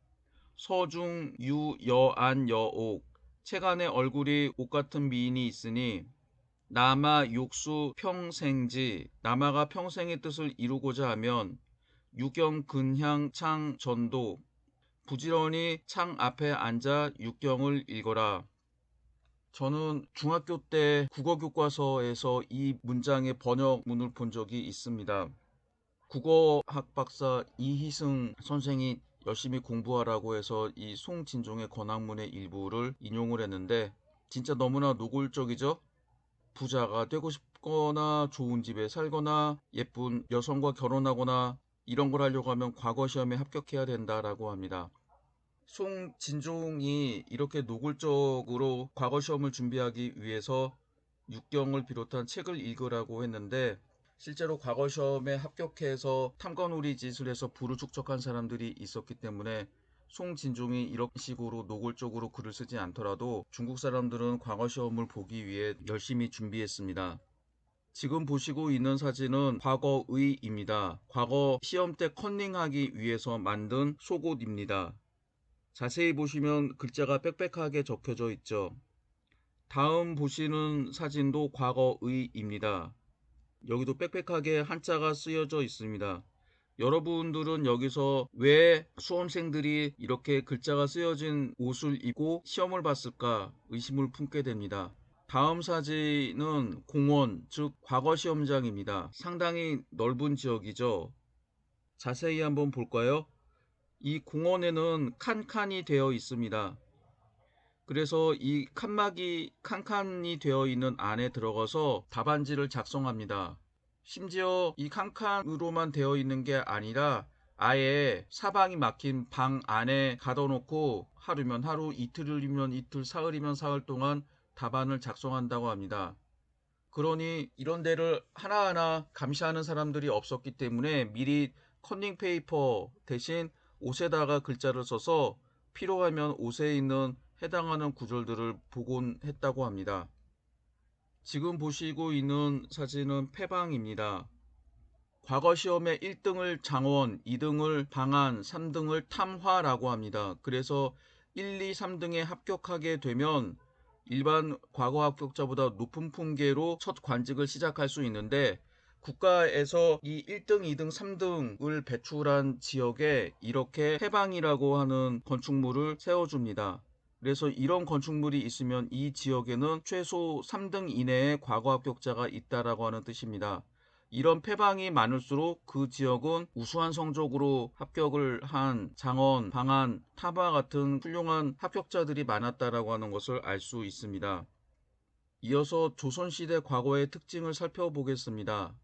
서중 유여안 여옥 책 안에 얼굴이 옷 같은 미인이 있으니 남아 욕수 평생지 남아가 평생의 뜻을 이루고자 하면 유경 근향 창 전도 부지런히 창 앞에 앉아 육경을 읽어라. 저는 중학교 때 국어교과서에서 이 문장의 번역문을 본 적이 있습니다. 국어학 박사 이희승 선생이 열심히 공부하라고 해서 이 송진종의 권학문의 일부를 인용을 했는데 진짜 너무나 노골적이죠? 부자가 되고 싶거나 좋은 집에 살거나 예쁜 여성과 결혼하거나 이런 걸 하려고 하면 과거 시험에 합격해야 된다라고 합니다. 송진종이 이렇게 노골적으로 과거 시험을 준비하기 위해서 육경을 비롯한 책을 읽으라고 했는데 실제로 과거 시험에 합격해서 탐관오리 짓을 해서 부를 축적한 사람들이 있었기 때문에 송진종이 이런 식으로 노골적으로 글을 쓰지 않더라도 중국 사람들은 과거 시험을 보기 위해 열심히 준비했습니다. 지금 보시고 있는 사진은 과거의입니다. 과거 시험 때 컨닝하기 위해서 만든 속옷입니다. 자세히 보시면 글자가 빽빽하게 적혀져 있죠. 다음 보시는 사진도 과거의입니다. 여기도 빽빽하게 한자가 쓰여져 있습니다. 여러분들은 여기서 왜 수험생들이 이렇게 글자가 쓰여진 옷을 입고 시험을 봤을까 의심을 품게 됩니다. 다음 사진은 공원, 즉 과거 시험장입니다. 상당히 넓은 지역이죠. 자세히 한번 볼까요? 이 공원에는 칸칸이 되어 있습니다. 그래서 이 칸막이 칸칸이 되어 있는 안에 들어가서 답안지를 작성합니다. 심지어 이 칸칸으로만 되어 있는 게 아니라 아예 사방이 막힌 방 안에 가둬놓고 하루면 하루, 이틀이면 이틀, 사흘이면 사흘 동안 답안을 작성한다고 합니다. 그러니 이런 데를 하나하나 감시하는 사람들이 없었기 때문에 미리 컨닝 페이퍼 대신 옷에다가 글자를 써서 필요하면 옷에 있는 해당하는 구절들을 복원했다고 합니다. 지금 보시고 있는 사진은 패방입니다. 과거 시험에 1등을 장원, 2등을 방한, 3등을 탐화라고 합니다. 그래서 1, 2, 3등에 합격하게 되면 일반 과거 합격자보다 높은 품계로 첫 관직을 시작할 수 있는데 국가에서 이 1등, 2등, 3등을 배출한 지역에 이렇게 해방이라고 하는 건축물을 세워줍니다. 그래서 이런 건축물이 있으면 이 지역에는 최소 3등 이내의 과거 합격자가 있다라고 하는 뜻입니다. 이런 패방이 많을수록 그 지역은 우수한 성적으로 합격을 한 장원, 방한, 타바 같은 훌륭한 합격자들이 많았다라고 하는 것을 알 수 있습니다. 이어서 조선시대 과거의 특징을 살펴보겠습니다.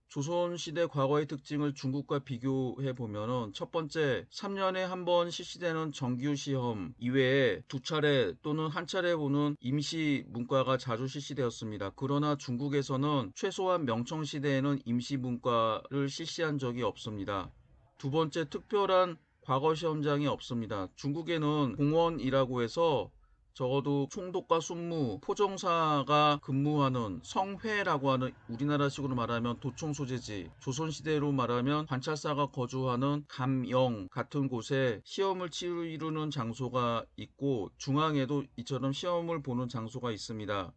조선시대 과거의 특징을 중국과 비교해 보면 첫 번째, 3년에 한 번 실시되는 정규시험 이외에 두 차례 또는 한 차례 보는 임시 문과가 자주 실시되었습니다. 그러나 중국에서는 최소한 명청시대에는 임시 문과를 실시한 적이 없습니다. 두 번째, 특별한 과거 시험장이 없습니다. 중국에는 공원이라고 해서 적어도 총독과 순무, 포정사가 근무하는 성회라고 하는 우리나라식으로 말하면 도청 소재지, 조선시대로 말하면 관찰사가 거주하는 감영 같은 곳에 시험을 치르는 장소가 있고 중앙에도 이처럼 시험을 보는 장소가 있습니다.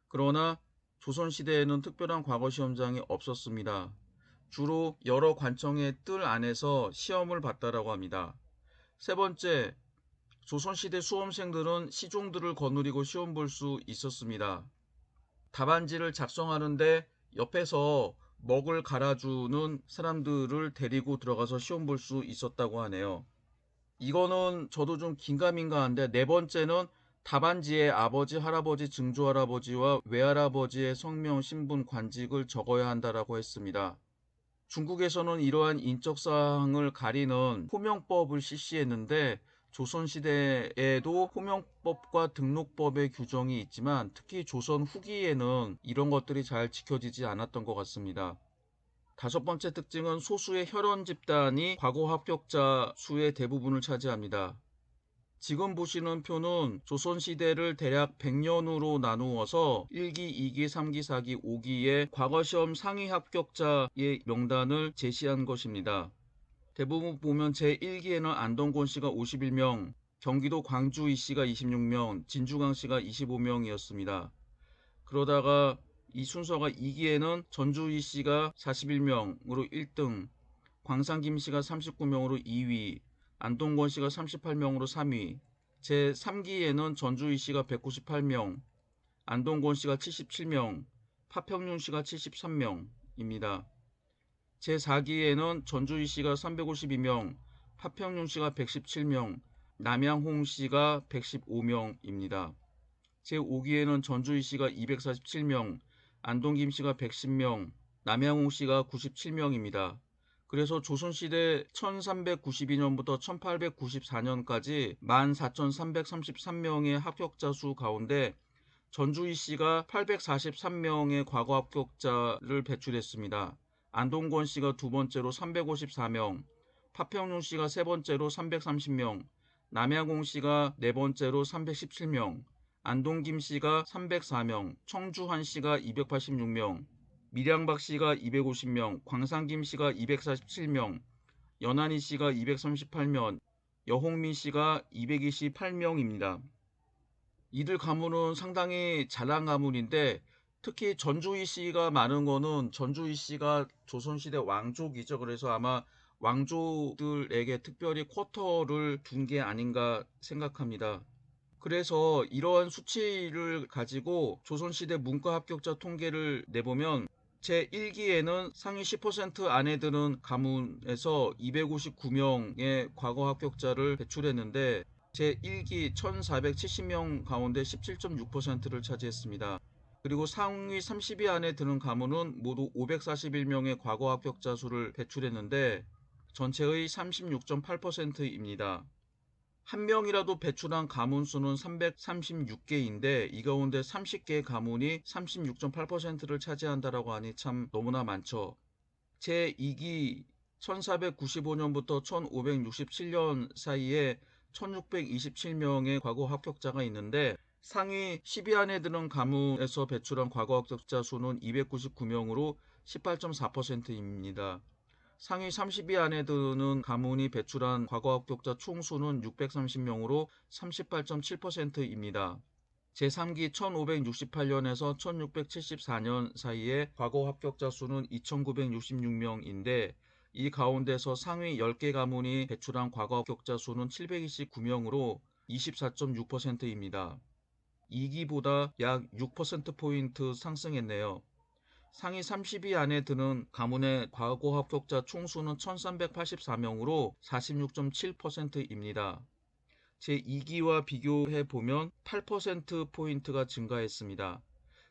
그러나 조선시대에는 특별한 과거 시험장이 없었습니다. 주로 여러 관청의 뜰 안에서 시험을 봤다라고 합니다. 세 번째, 조선시대 수험생들은 시종들을 거느리고 시험 볼 수 있었습니다. 답안지를 작성하는데 옆에서 먹을 갈아주는 사람들을 데리고 들어가서 시험 볼 수 있었다고 하네요. 이거는 저도 좀 긴가민가한데 네 번째는 답안지에 아버지, 할아버지, 증조할아버지와 외할아버지의 성명, 신분, 관직을 적어야 한다라고 했습니다. 중국에서는 이러한 인적사항을 가리는 호명법을 실시했는데 조선시대에도 호명법과 등록법의 규정이 있지만 특히 조선 후기에는 이런 것들이 잘 지켜지지 않았던 것 같습니다. 다섯 번째 특징은 소수의 혈연 집단이 과거 합격자 수의 대부분을 차지합니다. 지금 보시는 표는 조선시대를 대략 100년으로 나누어서 1기, 2기, 3기, 4기, 5기의 과거시험 상위 합격자의 명단을 제시한 것입니다. 대부분 보면 제1기에는 안동권 씨가 51명, 경기도 광주 씨가 26명, 진주강 씨가 25명이었습니다. 그러다가 이 순서가 2기에는 전주 씨가 41명으로 1등, 광산 씨가 39명으로 2위, 안동권 씨가 38명으로 3위, 제3기에는 전주희 씨가 198명, 안동권 씨가 77명, 파평윤 씨가 73명입니다. 제4기에는 전주희 씨가 352명, 파평윤 씨가 117명, 남양홍 씨가 115명입니다. 제5기에는 전주희 씨가 247명, 안동김 씨가 110명, 남양홍 씨가 97명입니다. 그래서 조선시대 1392년부터 1894년까지 14,333명의 합격자 수 가운데 전주희 씨가 843명의 과거 합격자를 배출했습니다. 안동권 씨가 두 번째로 354명, 파평윤 씨가 세 번째로 330명, 남양홍 씨가 네 번째로 317명, 안동김 씨가 304명, 청주한 씨가 286명, 밀양박 씨가 250명, 광산김 씨가 247명, 연한희 씨가 238명, 여홍민 씨가 228명입니다. 이들 가문은 상당히 잘난 가문인데 특히 전주희 씨가 많은 거는 전주희 씨가 조선시대 왕족이죠. 그래서 아마 왕족들에게 특별히 쿼터를 둔 게 아닌가 생각합니다. 그래서 이러한 수치를 가지고 조선시대 문과 합격자 통계를 내보면 제1기에는 상위 10% 안에 드는 가문에서 259명의 과거 합격자를 배출했는데 제1기 1470명 가운데 17.6%를 차지했습니다. 그리고 상위 30위 안에 드는 가문은 모두 541명의 과거 합격자 수를 배출했는데 전체의 36.8%입니다. 한 명이라도 배출한 가문 수는 336개인데 이 가운데 30개의 가문이 36.8%를 차지한다라고 하니 참 너무나 많죠. 제2기 1495년부터 1567년 사이에 1627명의 과거 합격자가 있는데 상위 10위 안에 드는 가문에서 배출한 과거 합격자 수는 299명으로 18.4%입니다. 상위 30위 안에 드는 가문이 배출한 과거 합격자 총수는 630명으로 38.7%입니다. 제3기 1568년에서 1674년 사이에 과거 합격자 수는 2966명인데 이 가운데서 상위 10개 가문이 배출한 과거 합격자 수는 729명으로 24.6%입니다. 2기보다 약 6%포인트 상승했네요. 상위 30위 안에 드는 가문의 과거 합격자 총수는 1384명으로 46.7%입니다. 제2기와 비교해 보면 8%포인트가 증가했습니다.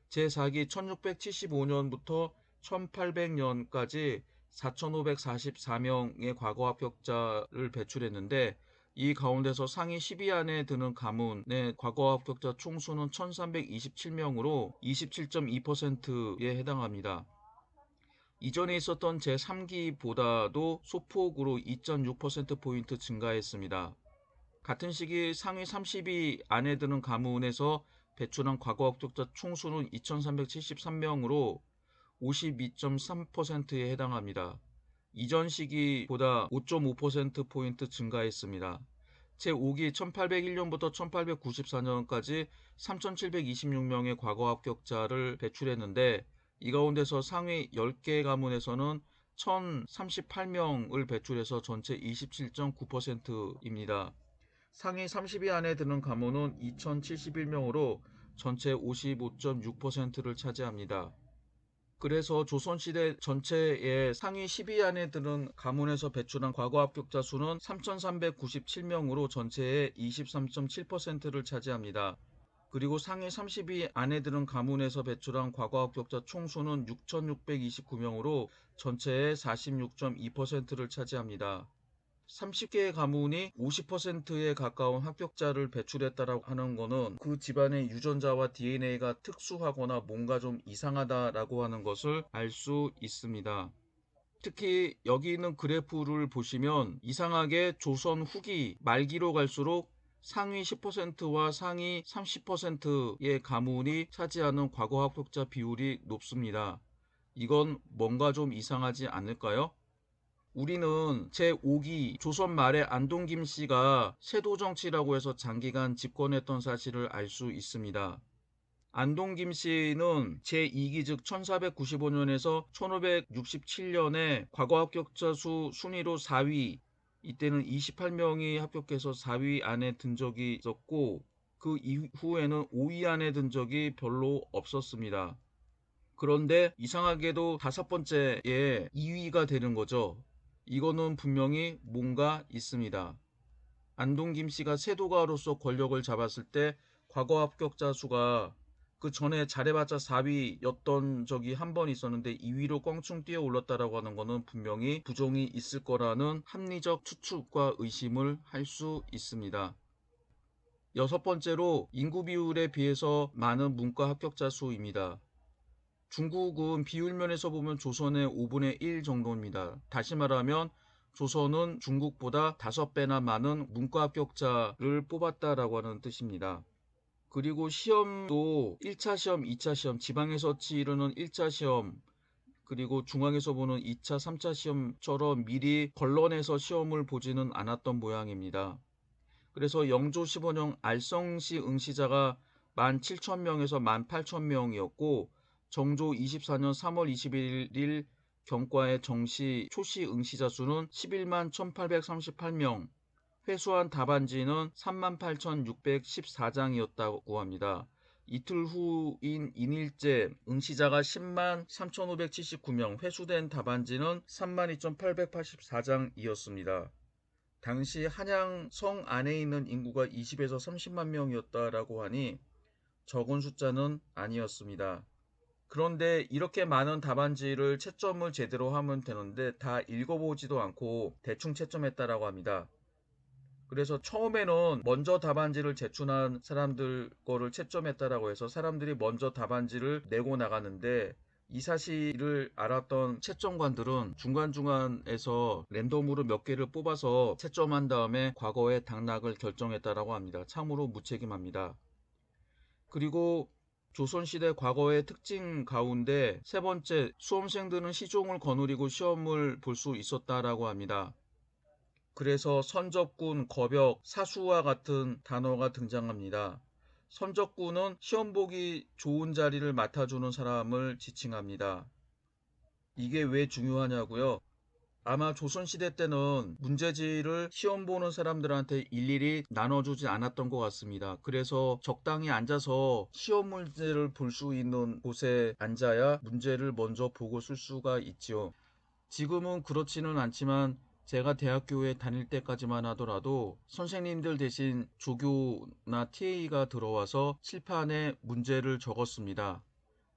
제4기 1675년부터 1800년까지 4544명의 과거 합격자를 배출했는데 이 가운데서 상위 10위 안에 드는 가문의 과거 합격자 총수는 1327명으로 27.2%에 해당합니다. 이전에 있었던 제3기보다도 소폭으로 2.6%포인트 증가했습니다. 같은 시기 상위 30위 안에 드는 가문에서 배출한 과거 합격자 총수는 2373명으로 52.3%에 해당합니다. 이전 시기보다 5.5%포인트 증가했습니다. 제5기 1801년부터 1894년까지 3726명의 과거 합격자를 배출했는데 이 가운데서 상위 10개 가문에서는 1038명을 배출해서 전체 27.9%입니다. 상위 30위 안에 드는 가문은 2071명으로 전체 55.6%를 차지합니다. 그래서 조선시대 전체의 상위 10위 안에 드는 가문에서 배출한 과거 합격자 수는 3397명으로 전체의 23.7%를 차지합니다. 그리고 상위 30위 안에 드는 가문에서 배출한 과거 합격자 총수는 6629명으로 전체의 46.2%를 차지합니다. 30개의 가문이 50%에 가까운 합격자를 배출했다라고 하는 것은 그 집안의 유전자와 DNA가 특수하거나 뭔가 좀 이상하다라고 하는 것을 알 수 있습니다. 특히 여기 있는 그래프를 보시면 이상하게 조선 후기 말기로 갈수록 상위 10%와 상위 30%의 가문이 차지하는 과거 합격자 비율이 높습니다. 이건 뭔가 좀 이상하지 않을까요? 우리는 제5기 조선 말에 안동 김씨가 세도정치라고 해서 장기간 집권했던 사실을 알 수 있습니다. 안동 김씨는 제2기 즉 1495년에서 1567년에 과거 합격자 수 순위로 4위, 이때는 28명이 합격해서 4위 안에 든 적이 있었고 그 이후에는 5위 안에 든 적이 별로 없었습니다. 그런데 이상하게도 다섯 번째에 2위가 되는 거죠. 이거는 분명히 뭔가 있습니다. 안동 김씨가 세도가로서 권력을 잡았을 때 과거 합격자 수가 그 전에 잘해봤자 4위였던 적이 한 번 있었는데 2위로 껑충 뛰어 올랐다라고 하는 것은 분명히 부정이 있을 거라는 합리적 추측과 의심을 할 수 있습니다. 여섯 번째로 인구 비율에 비해서 많은 문과 합격자 수입니다. 중국은 비율 면에서 보면 조선의 5분의 1 정도입니다. 다시 말하면 조선은 중국보다 5배나 많은 문과 합격자를 뽑았다라고 하는 뜻입니다. 그리고 시험도 1차 시험, 2차 시험, 지방에서 치르는 1차 시험, 그리고 중앙에서 보는 2차, 3차 시험처럼 미리 걸러내서 시험을 보지는 않았던 모양입니다. 그래서 영조 15년 알성시 응시자가 17,000명에서 18,000명이었고 정조 24년 3월 21일 경과의 정시 초시 응시자 수는 11만 1838명, 회수한 답안지는 38,614장이었다고 합니다. 이틀 후인 인일제 응시자가 10만 3,579명, 회수된 답안지는 32,884장이었습니다. 당시 한양 성 안에 있는 인구가 20에서 30만 명이었다라고 하니 적은 숫자는 아니었습니다. 그런데 이렇게 많은 답안지를 채점을 제대로 하면 되는데 다 읽어보지도 않고 대충 채점했다라고 합니다. 그래서 처음에는 먼저 답안지를 제출한 사람들 거를 채점했다라고 해서 사람들이 먼저 답안지를 내고 나가는데 이 사실을 알았던 채점관들은 중간중간에서 랜덤으로 몇 개를 뽑아서 채점한 다음에 과거의 당락을 결정했다라고 합니다. 참으로 무책임합니다. 그리고 조선시대 과거의 특징 가운데 세 번째, 수험생들은 시종을 거느리고 시험을 볼 수 있었다라고 합니다. 그래서 선접군, 거벽, 사수와 같은 단어가 등장합니다. 선접군은 시험 보기 좋은 자리를 맡아주는 사람을 지칭합니다. 이게 왜 중요하냐고요? 아마 조선시대 때는 문제지를 시험 보는 사람들한테 일일이 나눠주지 않았던 것 같습니다. 그래서 적당히 앉아서 시험 문제를 볼 수 있는 곳에 앉아야 문제를 먼저 보고 쓸 수가 있지요. 지금은 그렇지는 않지만 제가 대학교에 다닐 때까지만 하더라도 선생님들 대신 조교나 TA가 들어와서 칠판에 문제를 적었습니다.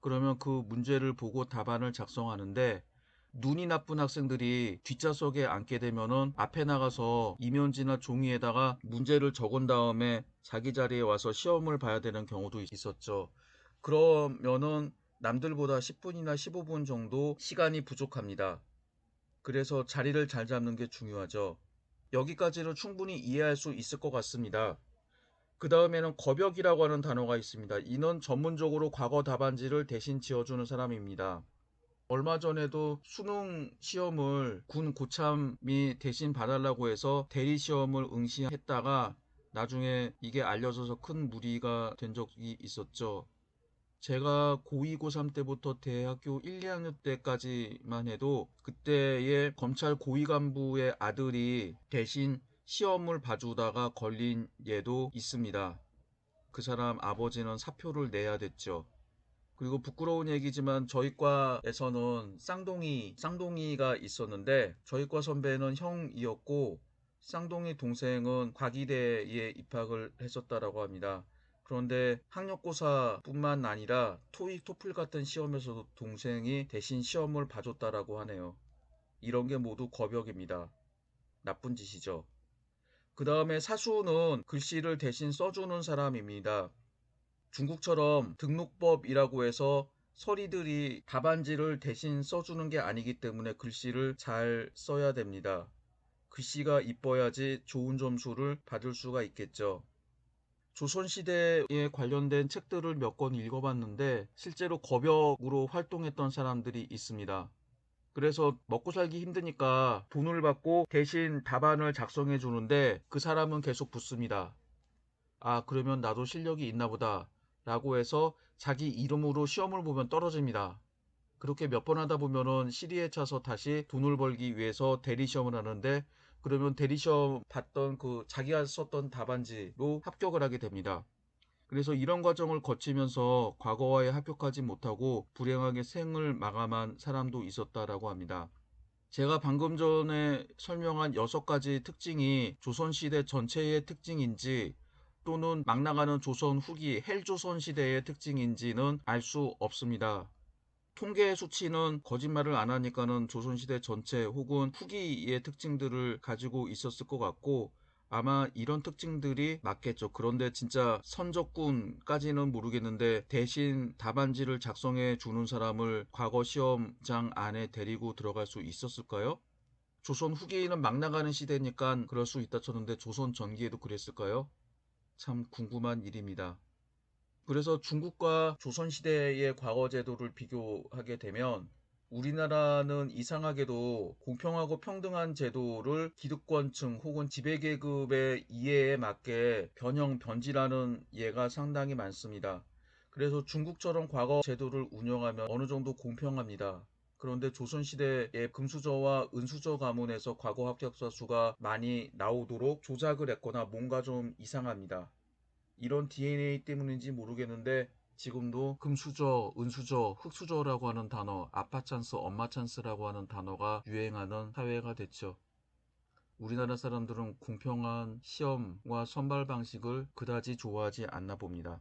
그러면 그 문제를 보고 답안을 작성하는데 눈이 나쁜 학생들이 뒷좌석에 앉게 되면은 앞에 나가서 이면지나 종이에다가 문제를 적은 다음에 자기 자리에 와서 시험을 봐야 되는 경우도 있었죠. 그러면은 남들보다 10분이나 15분 정도 시간이 부족합니다. 그래서 자리를 잘 잡는 게 중요하죠. 여기까지는 충분히 이해할 수 있을 것 같습니다. 그 다음에는 거벽이라고 하는 단어가 있습니다. 이는 전문적으로 과거 답안지를 대신 지어주는 사람입니다. 얼마 전에도 수능 시험을 군 고참이 대신 봐달라고 해서 대리 시험을 응시했다가 나중에 이게 알려져서 큰 무리가 된 적이 있었죠. 제가 고2, 고3 때부터 대학교 1, 2학년 때까지만 해도 그때의 검찰 고위 간부의 아들이 대신 시험을 봐주다가 걸린 예도 있습니다. 그 사람 아버지는 사표를 내야 됐죠. 그리고 부끄러운 얘기지만 저희 과에서는 쌍둥이가 있었는데 저희 과 선배는 형이었고 쌍둥이 동생은 과기대에 입학을 했었다라고 합니다. 그런데 학력고사뿐만 아니라 토익, 토플 같은 시험에서도 동생이 대신 시험을 봐줬다라고 하네요. 이런 게 모두 거벽입니다. 나쁜 짓이죠. 그 다음에 사수는 글씨를 대신 써주는 사람입니다. 중국처럼 등록법이라고 해서 서리들이 답안지를 대신 써주는 게 아니기 때문에 글씨를 잘 써야 됩니다. 글씨가 이뻐야지 좋은 점수를 받을 수가 있겠죠. 조선시대에 관련된 책들을 몇 권 읽어봤는데 실제로 거벽으로 활동했던 사람들이 있습니다. 그래서 먹고 살기 힘드니까 돈을 받고 대신 답안을 작성해 주는데 그 사람은 계속 붙습니다. 아, 그러면 나도 실력이 있나 보다 라고 해서 자기 이름으로 시험을 보면 떨어집니다. 그렇게 몇 번 하다 보면은 시리에 차서 다시 돈을 벌기 위해서 대리시험을 하는데 그러면 대리시험 봤던 그 자기가 썼던 답안지로 합격을 하게 됩니다. 그래서 이런 과정을 거치면서 과거화에 합격하지 못하고 불행하게 생을 마감한 사람도 있었다라고 합니다. 제가 방금 전에 설명한 6가지 특징이 조선시대 전체의 특징인지 또는 막 나가는 조선 후기 헬조선 시대의 특징인지는 알 수 없습니다. 통계 수치는 거짓말을 안 하니까는 조선시대 전체 혹은 후기의 특징들을 가지고 있었을 것 같고 아마 이런 특징들이 맞겠죠. 그런데 진짜 선적군까지는 모르겠는데 대신 답안지를 작성해 주는 사람을 과거 시험장 안에 데리고 들어갈 수 있었을까요? 조선 후기에는 막 나가는 시대니까 그럴 수 있다 쳤는데 조선 전기에도 그랬을까요? 참 궁금한 일입니다. 그래서 중국과 조선시대의 과거 제도를 비교하게 되면 우리나라는 이상하게도 공평하고 평등한 제도를 기득권층 혹은 지배계급의 이해에 맞게 변질하는 예가 상당히 많습니다. 그래서 중국처럼 과거 제도를 운영하면 어느 정도 공평합니다. 그런데 조선시대의 금수저와 은수저 가문에서 과거 합격자 수가 많이 나오도록 조작을 했거나 뭔가 좀 이상합니다. 이런 DNA 때문인지 모르겠는데 지금도 금수저, 은수저, 흑수저라고 하는 단어, 아빠 찬스, 엄마 찬스라고 하는 단어가 유행하는 사회가 됐죠. 우리나라 사람들은 공평한 시험과 선발 방식을 그다지 좋아하지 않나 봅니다.